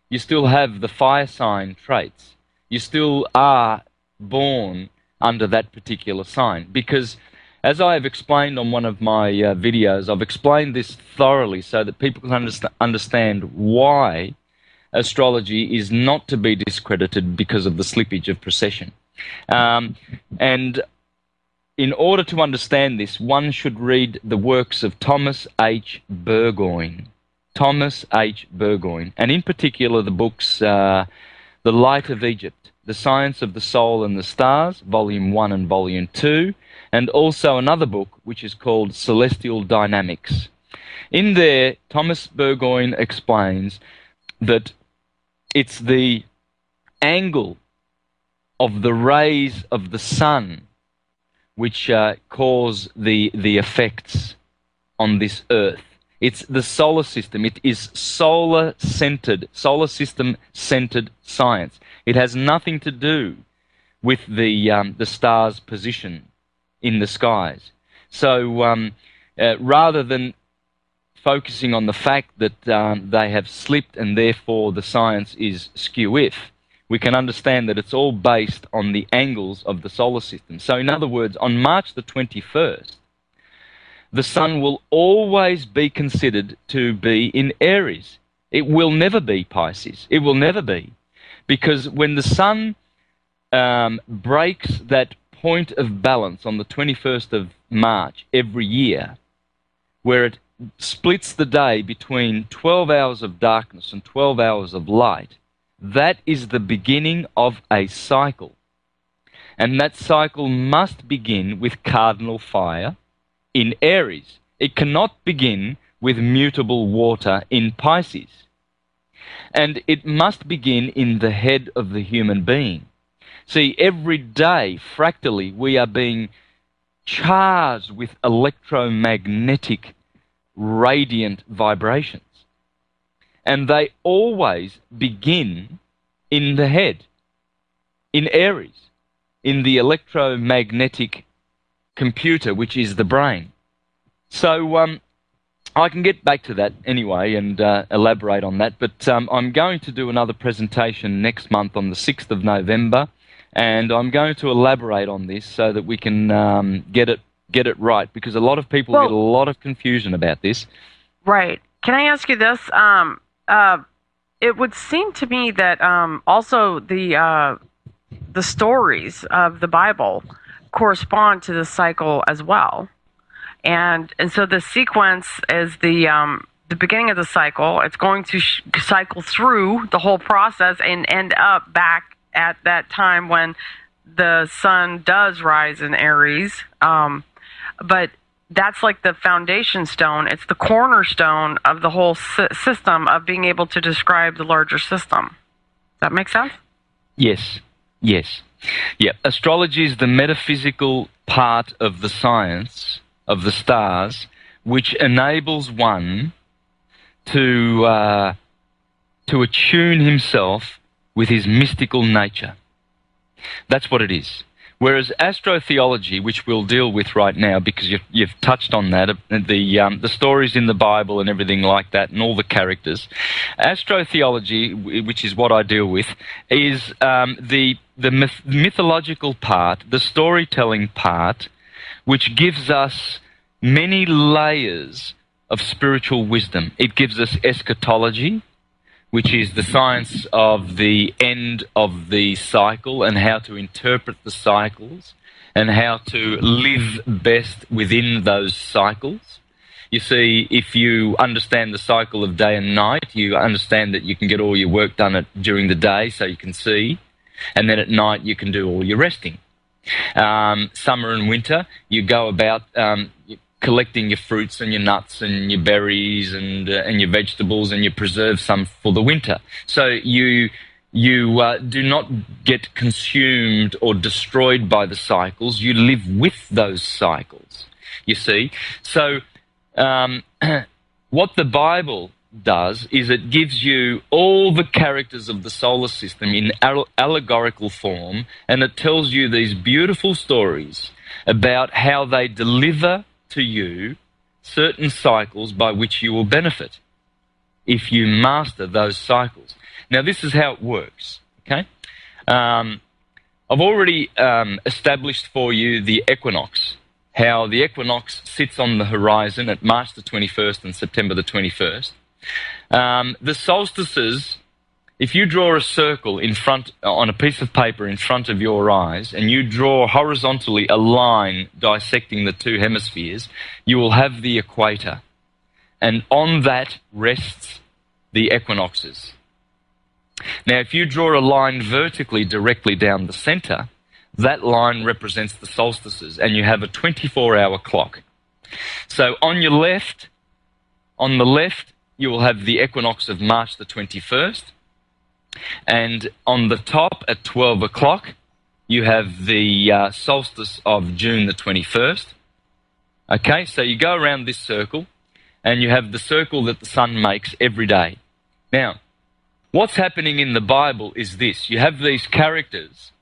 You still have the fire sign traits. You still are born under that particular sign, because as I have explained on one of my videos, I've explained this thoroughly so that people can understand why astrology is not to be discredited because of the slippage of precession. And in order to understand this, one should read the works of Thomas H. Burgoyne. Thomas H. Burgoyne, and in particular the books The Light of Egypt, The Science of the Soul and the Stars, Volume 1 and Volume 2, and also another book which is called Celestial Dynamics. In there, Thomas Burgoyne explains that it's the angle of the rays of the sun which cause the effects on this earth. It's the solar system. It is solar-centered, solar system-centered science. It has nothing to do with the stars' position in the skies. So rather than focusing on the fact that they have slipped and therefore the science is skew-if, we can understand that it's all based on the angles of the solar system. So in other words, on March the 21st, the sun will always be considered to be in Aries. It will never be Pisces. It will never be. Because when the sun breaks that point of balance on the 21st of March every year, where it splits the day between 12 hours of darkness and 12 hours of light, that is the beginning of a cycle. And that cycle must begin with cardinal fire in Aries. It cannot begin with mutable water in Pisces. And it must begin in the head of the human being. See, every day, fractally, we are being charged with electromagnetic radiant vibrations. And they always begin in the head, in Aries, in the electromagnetic computer, which is the brain. So I can get back to that anyway and elaborate on that, but I'm going to do another presentation next month on the 6th of November, and I'm going to elaborate on this so that we can get it right, because a lot of people get a lot of confusion about this. Right. Can I ask you this? It would seem to me that also the stories of the Bible correspond to the cycle as well, and so the sequence is the beginning of the cycle. It's going to cycle through the whole process and end up back at that time when the sun does rise in Aries. But that's like the foundation stone. It's the cornerstone of the whole system of being able to describe the larger system. Does that make sense? Yes. Yeah. Astrology is the metaphysical part of the science of the stars, which enables one to attune himself with his mystical nature. That's what it is. Whereas astrotheology, which we'll deal with right now, because you've touched on that, the stories in the Bible and everything like that, and all the characters. Astrotheology, which is what I deal with, is the mythological part, the storytelling part, which gives us many layers of spiritual wisdom. It gives us eschatology, which is the science of the end of the cycle and how to interpret the cycles and how to live best within those cycles. You see, if you understand the cycle of day and night, you understand that you can get all your work done during the day so you can see, and then at night you can do all your resting. Summer and winter, you go about collecting your fruits and your nuts and your berries and your vegetables, and you preserve some for the winter. So you do not get consumed or destroyed by the cycles. You live with those cycles, you see. So what the Bible does is it gives you all the characters of the solar system in allegorical form, and it tells you these beautiful stories about how they deliver to you certain cycles by which you will benefit if you master those cycles. Now, this is how it works, okay? I've already established for you the equinox, how the equinox sits on the horizon at March the 21st and September the 21st. The solstices, if you draw a circle in front on a piece of paper in front of your eyes, and you draw horizontally a line dissecting the two hemispheres, you will have the equator. And on that rests the equinoxes. Now, if you draw a line vertically directly down the center, that line represents the solstices, and you have a 24-hour clock. So on the left, you will have the equinox of March the 21st. And on the top at 12 o'clock, you have the solstice of June the 21st. Okay, so you go around this circle, and you have the circle that the sun makes every day. Now, what's happening in the Bible is this. You have these characters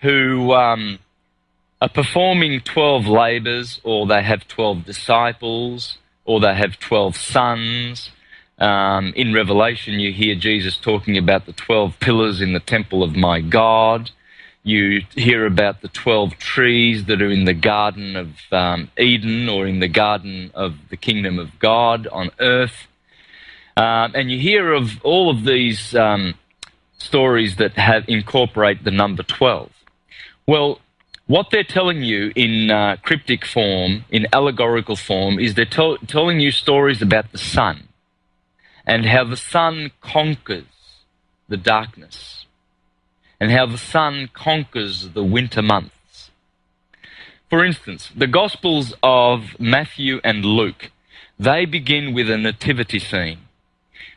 who are performing 12 labors, or they have 12 disciples, or they have 12 sons. In Revelation, you hear Jesus talking about the 12 pillars in the temple of my God. You hear about the 12 trees that are in the Garden of Eden, or in the Garden of the Kingdom of God on earth. And you hear of all of these stories that incorporate the number 12. Well, what they're telling you in cryptic form, in allegorical form, is they're telling you stories about the sun, and how the sun conquers the darkness, and how the sun conquers the winter months. For instance, the Gospels of Matthew and Luke, they begin with a nativity scene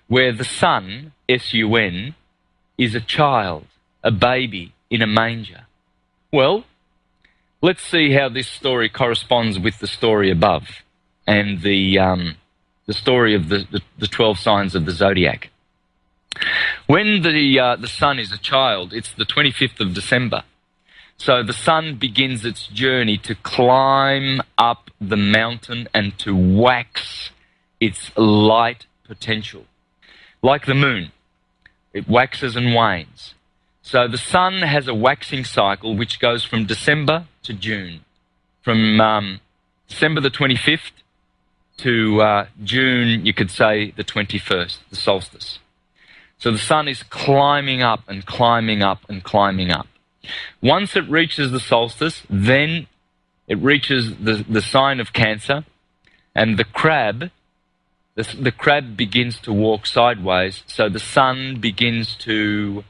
where the Son, S-U-N, is a child, a baby in a manger. Well, let's see how this story corresponds with the story above and the story of the 12 signs of the zodiac. When the sun is a child, it's the 25th of December. So the sun begins its journey to climb up the mountain and to wax its light potential. Like the moon, it waxes and wanes. So the sun has a waxing cycle which goes from December to June. From December the 25th to June, you could say the 21st, the solstice. So the sun is climbing up and climbing up and climbing up. Once it reaches the solstice, then it reaches the sign of Cancer, and the crab begins to walk sideways, so the sun begins to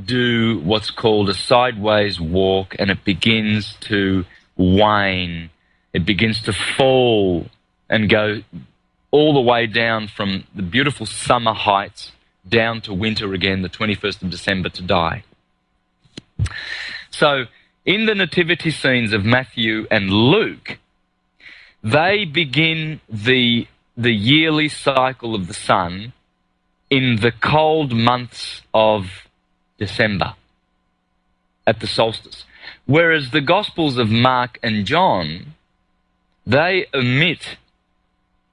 do what's called a sideways walk, and it begins to wane. It begins to fall and go all the way down from the beautiful summer heights down to winter again, the 21st of December, to die. So in the nativity scenes of Matthew and Luke, they begin the yearly cycle of the sun in the cold months of December at the solstice. Whereas the Gospels of Mark and John, they omit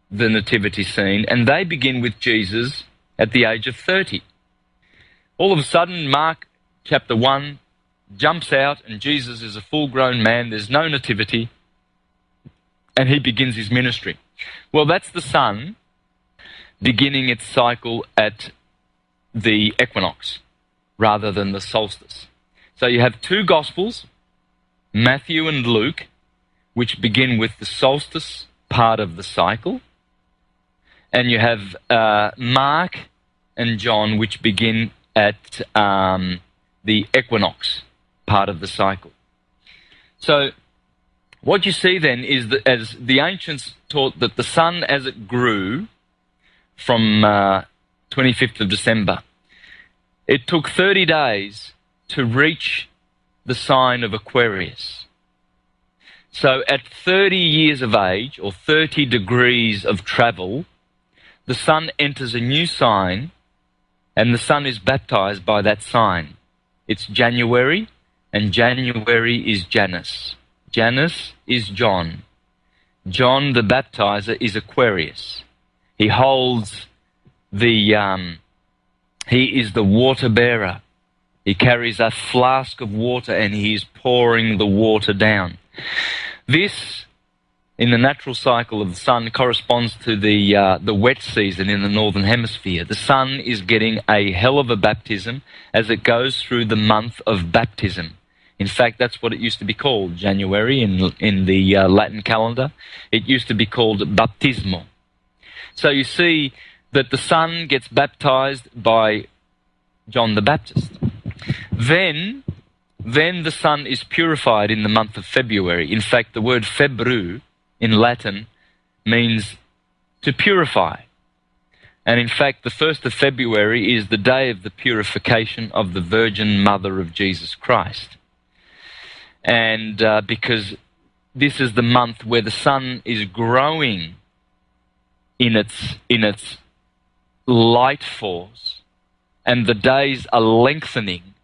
the nativity scene and they begin with Jesus at the age of 30. All of a sudden, Mark chapter 1 jumps out and Jesus is a full-grown man. There's no nativity, and he begins his ministry. Well, that's the sun beginning its cycle at the equinox rather than the solstice. So you have two Gospels, Matthew and Luke, which begin with the solstice part of the cycle, and you have Mark and John, which begin at the equinox part of the cycle. So what you see then is that as the ancients taught that the sun, as it grew from 25th of December, it took 30 days to reach the sign of Aquarius. So at 30 years of age, or 30 degrees of travel, the sun enters a new sign, and the sun is baptized by that sign. It's January, and January is Janus. Janus is John. John the baptizer is Aquarius. He holds he is the water bearer. He carries a flask of water and he is pouring the water down. This, in the natural cycle of the sun, corresponds to the wet season in the northern hemisphere. The sun is getting a hell of a baptism as it goes through the month of baptism. In fact, that's what it used to be called, January in the Latin calendar. It used to be called baptismo. So you see that the sun gets baptized by John the Baptist. Then the sun is purified in the month of February. In fact, the word febru in Latin means to purify. And in fact, the 1st of February is the day of the purification of the Virgin Mother of Jesus Christ. And because this is the month where the sun is growing in its light force, and the days are lengthening.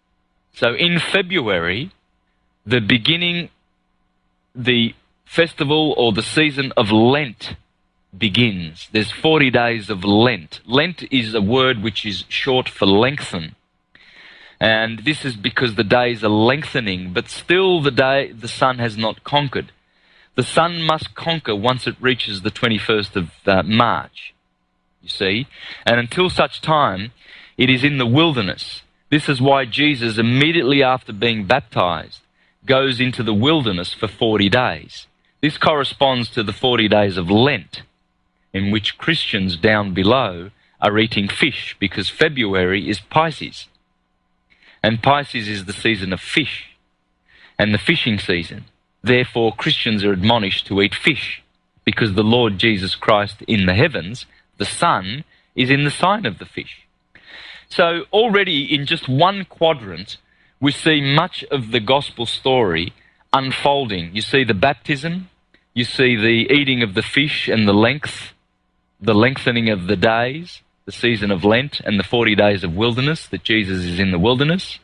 So in February, the festival or the season of Lent begins. There's 40 days of Lent. Lent is a word which is short for lengthen. And this is because the days are lengthening, but still the sun has not conquered. The sun must conquer once it reaches the 21st of March, you see. And until such time, it is in the wilderness. This is why Jesus, immediately after being baptized, goes into the wilderness for 40 days. This corresponds to the 40 days of Lent, in which Christians down below are eating fish, because February is Pisces. And Pisces is the season of fish and the fishing season. Therefore, Christians are admonished to eat fish because the Lord Jesus Christ in the heavens, the sun, is in the sign of the fish. So already in just one quadrant, we see much of the gospel story unfolding. You see the baptism, you see the eating of the fish and the lengthening of the days, the season of Lent and the 40 days of wilderness, that Jesus is in the wilderness.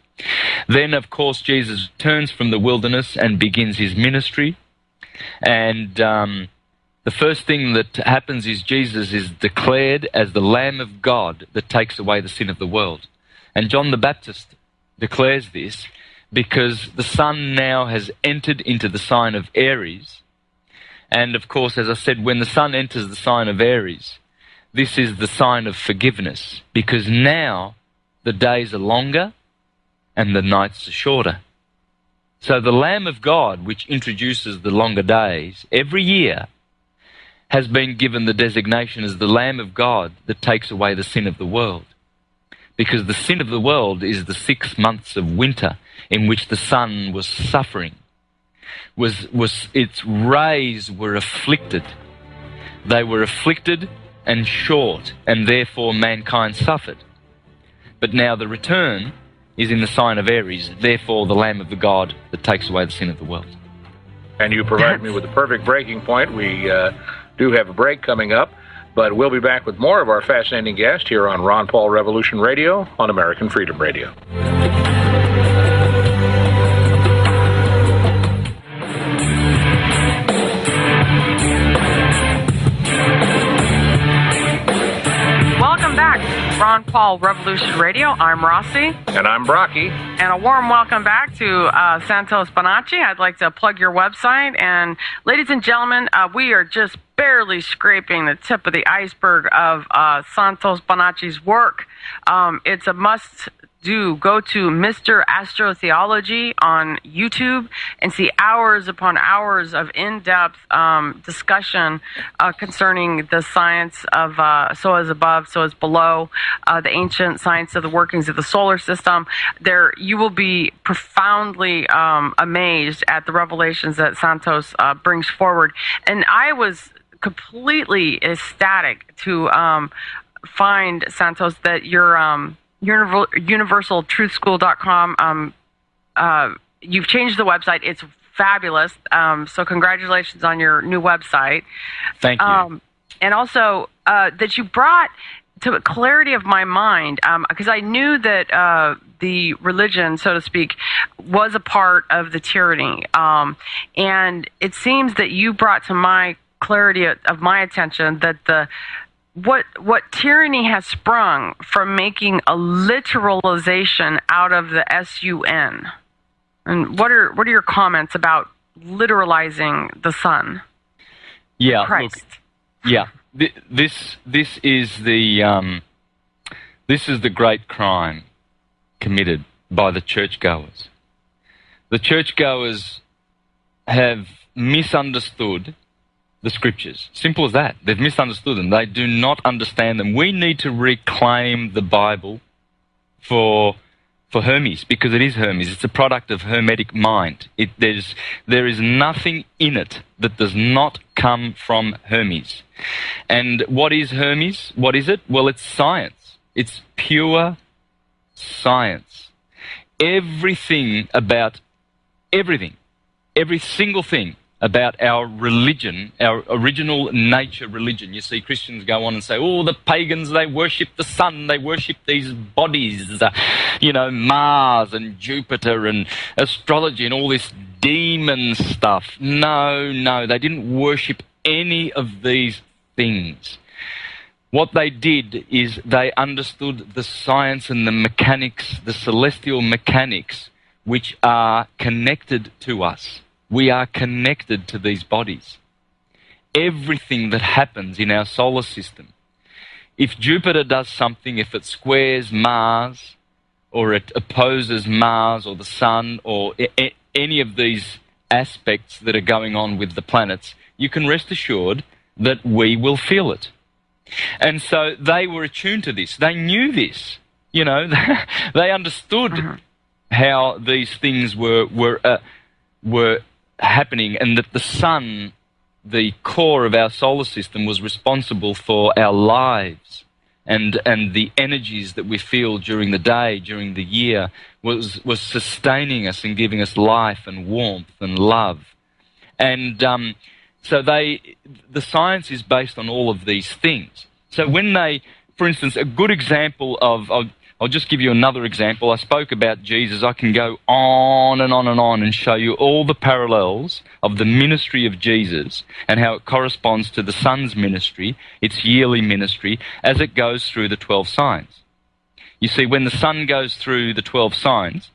Then, of course, Jesus turns from the wilderness and begins his ministry. And the first thing that happens is Jesus is declared as the Lamb of God that takes away the sin of the world. And John the Baptist declares this because the sun now has entered into the sign of Aries. And, of course, as I said, when the sun enters the sign of Aries, this is the sign of forgiveness, because now the days are longer and the nights are shorter. So the Lamb of God, which introduces the longer days every year, has been given the designation as the Lamb of God that takes away the sin of the world. Because the sin of the world is the 6 months of winter in which the sun was suffering. Its rays were afflicted. They were afflicted and short, and therefore mankind suffered. But now the return is in the sign of Aries, therefore the Lamb of the God that takes away the sin of the world. And you provide me with the perfect breaking point. We do have a break coming up, but we'll be back with more of our fascinating guest here on Ron Paul Revolution Radio on American Freedom Radio. Ron Paul Revolution Radio. I'm Rossi. And I'm Brocki. And a warm welcome back to Santos Bonacci. I'd like to plug your website. And ladies and gentlemen, we are just barely scraping the tip of the iceberg of Santos Bonacci's work. It's a must-do. Go to Mr. Astrotheology on YouTube and see hours upon hours of in-depth discussion concerning the science of so as above, so as below, the ancient science of the workings of the solar system. There, you will be profoundly amazed at the revelations that Santos brings forward. And I was completely ecstatic to find, Santos, that your universaltruthschool.com, you've changed the website. It's fabulous. So congratulations on your new website. Thank you. And also that you brought to clarity of my mind, because I knew that the religion, so to speak, was a part of the tyranny. And it seems that you brought to my clarity of my attention that what tyranny has sprung from making a literalization out of the SUN. And what are your comments about literalizing the sun? Yeah, Christ. Look, yeah. This is the great crime committed by the churchgoers. The churchgoers have misunderstood the scriptures. Simple as that. They've misunderstood them. They do not understand them. We need to reclaim the Bible for Hermes, because it is Hermes. It's a product of Hermetic mind. There is nothing in it that does not come from Hermes. And what is Hermes? What is it? Well, it's science. It's pure science. Every single thing about our religion, our original nature religion. You see Christians go on and say, oh, the pagans, they worship the sun, they worship these bodies, Mars and Jupiter and astrology and all this demon stuff. No, they didn't worship any of these things. What they did is they understood the science and the mechanics, the celestial mechanics, which are connected to us. We are connected to these bodies. Everything that happens in our solar system, if Jupiter does something, if it squares Mars, or it opposes Mars or the Sun, or any of these aspects that are going on with the planets, you can rest assured that we will feel it. And so they were attuned to this. They knew this. They understood how these things were happening, and that the sun the core of our solar system was responsible for our lives and the energies that we feel during the day, during the year, was sustaining us and giving us life and warmth and love. And so the science is based on all of these things. So when they, for instance, a good example of I'll just give you another example. I spoke about Jesus. I can go on and on and on and show you all the parallels of the ministry of Jesus and how it corresponds to the Son's ministry, its yearly ministry, as it goes through the 12 signs. You see, when the Son goes through the 12 signs,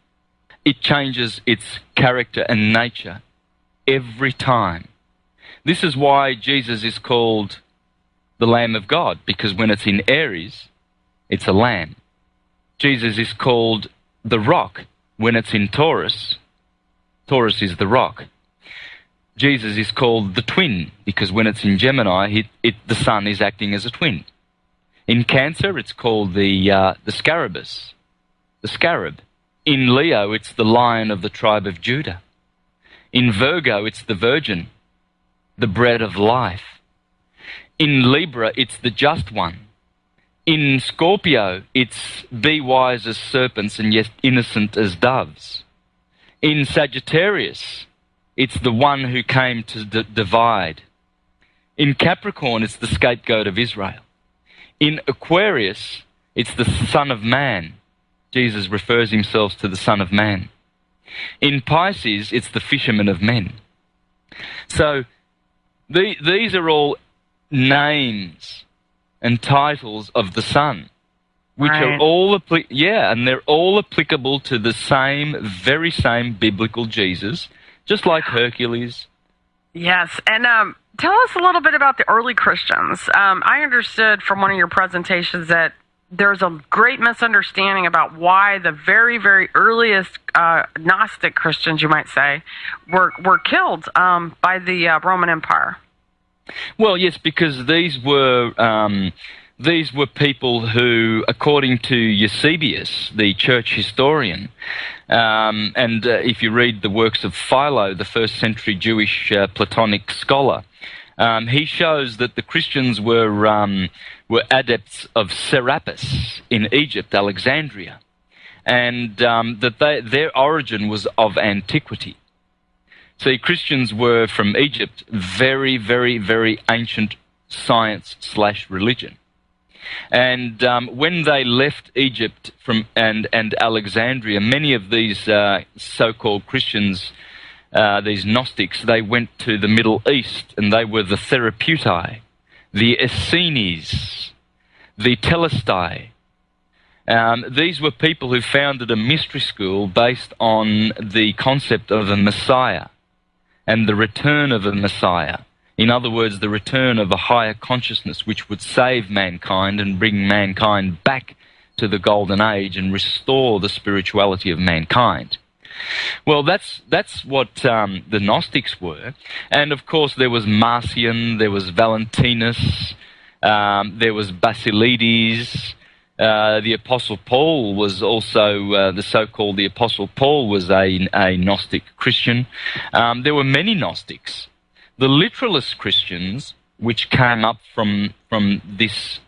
it changes its character and nature every time. This is why Jesus is called the Lamb of God, because when it's in Aries, it's a lamb. Jesus is called the Rock when it's in Taurus. Taurus is the rock. Jesus is called the Twin because when it's in Gemini, the Sun is acting as a twin. In Cancer, it's called the Scarabus, the scarab. In Leo, it's the Lion of the tribe of Judah. In Virgo, it's the Virgin, the bread of life. In Libra, it's the Just One. In Scorpio, it's be wise as serpents and yet innocent as doves. In Sagittarius, it's the one who came to divide. In Capricorn, it's the scapegoat of Israel. In Aquarius, it's the Son of Man. Jesus refers himself to the Son of Man. In Pisces, it's the fisherman of men. So these are all names and titles of the Son, which are all and they're all applicable to the very same biblical Jesus, just like Hercules. Yes, and tell us a little bit about the early Christians. I understood from one of your presentations that there's a great misunderstanding about why the very, very earliest Gnostic Christians, you might say, were killed by the Roman Empire. Well, yes, because these were people who, according to Eusebius, the church historian, and if you read the works of Philo, the first century Jewish Platonic scholar, he shows that the Christians were adepts of Serapis in Egypt, Alexandria, and that their origin was of antiquity. See, Christians were from Egypt, very, very, very ancient science/religion. And when they left Egypt and Alexandria, many of these so-called Christians, these Gnostics, they went to the Middle East, and they were the Therapeutai, the Essenes, the Telestai. These were people who founded a mystery school based on the concept of a Messiah and the return of a Messiah. In other words, the return of a higher consciousness which would save mankind and bring mankind back to the golden age and restore the spirituality of mankind. Well, that's what the Gnostics were. And of course there was Marcion, there was Valentinus, there was Basilides. The Apostle Paul was also, the so-called the Apostle Paul was a Gnostic Christian. There were many Gnostics. The literalist Christians, which came up from this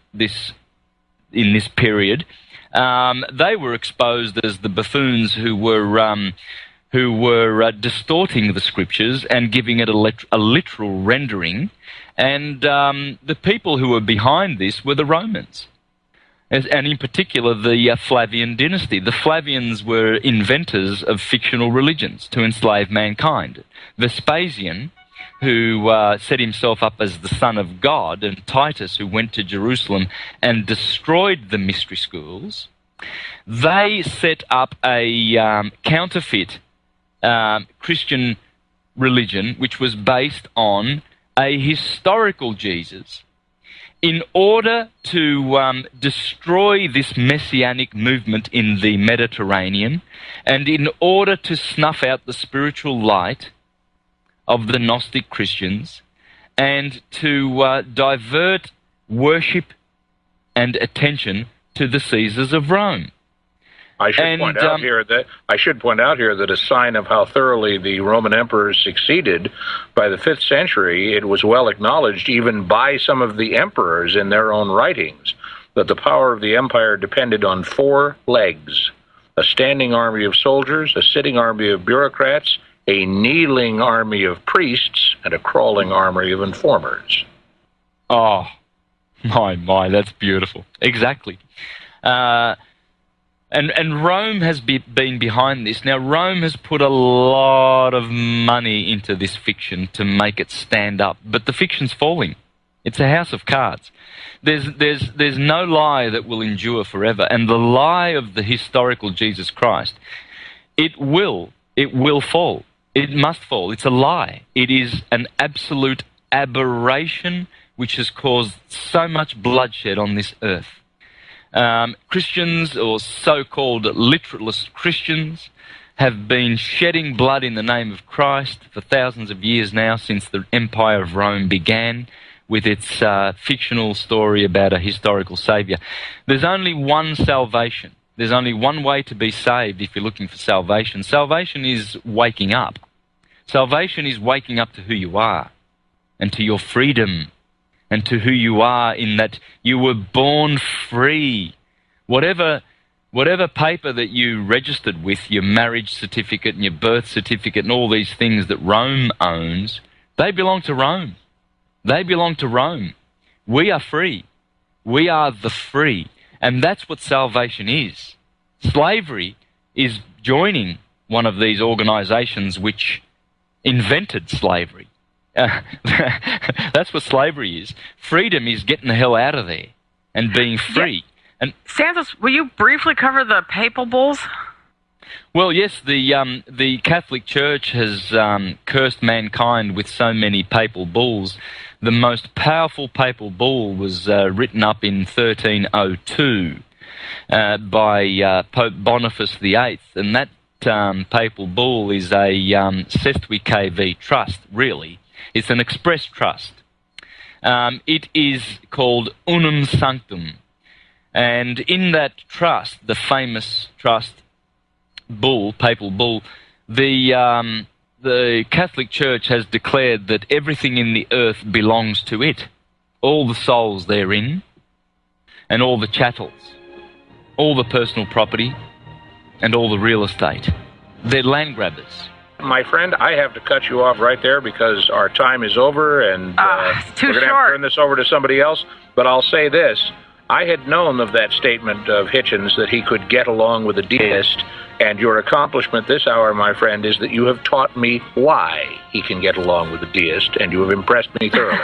in this period, they were exposed as the buffoons who were distorting the scriptures and giving it a literal rendering. And the people who were behind this were the Romans. And in particular, the Flavian dynasty. The Flavians were inventors of fictional religions to enslave mankind. Vespasian, who set himself up as the Son of God, and Titus, who went to Jerusalem and destroyed the mystery schools, they set up a counterfeit Christian religion which was based on a historical Jesus, in order to destroy this messianic movement in the Mediterranean, and in order to snuff out the spiritual light of the Gnostic Christians, and to divert worship and attention to the Caesars of Rome. I should point out here that a sign of how thoroughly the Roman emperors succeeded, by the 5th century, it was well acknowledged even by some of the emperors in their own writings that the power of the empire depended on 4 legs: a standing army of soldiers, a sitting army of bureaucrats, a kneeling army of priests, and a crawling army of informers. Oh, my, that's beautiful. Exactly. And Rome has been behind this. Now, Rome has put a lot of money into this fiction to make it stand up, but the fiction's falling. It's a house of cards. There's no lie that will endure forever, and the lie of the historical Jesus Christ, it will fall. It must fall. It's a lie. It is an absolute aberration which has caused so much bloodshed on this earth. Christians, or so-called literalist Christians, have been shedding blood in the name of Christ for thousands of years now, since the Empire of Rome began with its fictional story about a historical saviour. There's only one salvation. There's only one way to be saved if you're looking for salvation. Salvation is waking up. Salvation is waking up to who you are and to your freedom, and to who you are in that you were born free. Whatever paper that you registered with, your marriage certificate and your birth certificate and all these things that Rome owns, they belong to Rome. They belong to Rome. We are free. We are the free. And that's what salvation is. Slavery is joining one of these organizations which invented slavery. That's what slavery is. Freedom is getting the hell out of there and being free. Yeah. And Santos, will you briefly cover the papal bulls? Well, yes, the Catholic Church has cursed mankind with so many papal bulls. The most powerful papal bull was written up in 1302 by Pope Boniface VIII, and that papal bull is a Sestui V trust, really. It's an express trust. It is called Unum Sanctum. And in that trust, the famous trust bull, papal bull, the Catholic Church has declared that everything in the earth belongs to it. All the souls therein, and all the chattels, all the personal property, and all the real estate. They're land grabbers. My friend, I have to cut you off right there because our time is over, and it's too we're going to have to turn this over to somebody else. But I'll say this. I had known of that statement of Hitchens that he could get along with a deist, and your accomplishment this hour, my friend, is that you have taught me why he can get along with a deist, and you have impressed me thoroughly.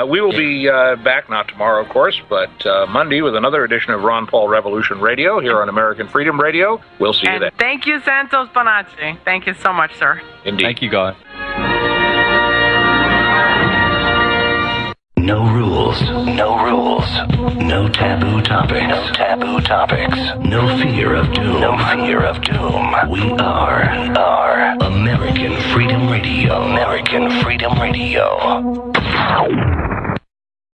We will be back, not tomorrow, of course, but Monday with another edition of Ron Paul Revolution Radio here on American Freedom Radio. We'll see you then. Thank you, Santos Bonacci. Thank you so much, sir. Indeed. Thank you, guys. No rules, no taboo topics, no fear of doom, We are American Freedom Radio.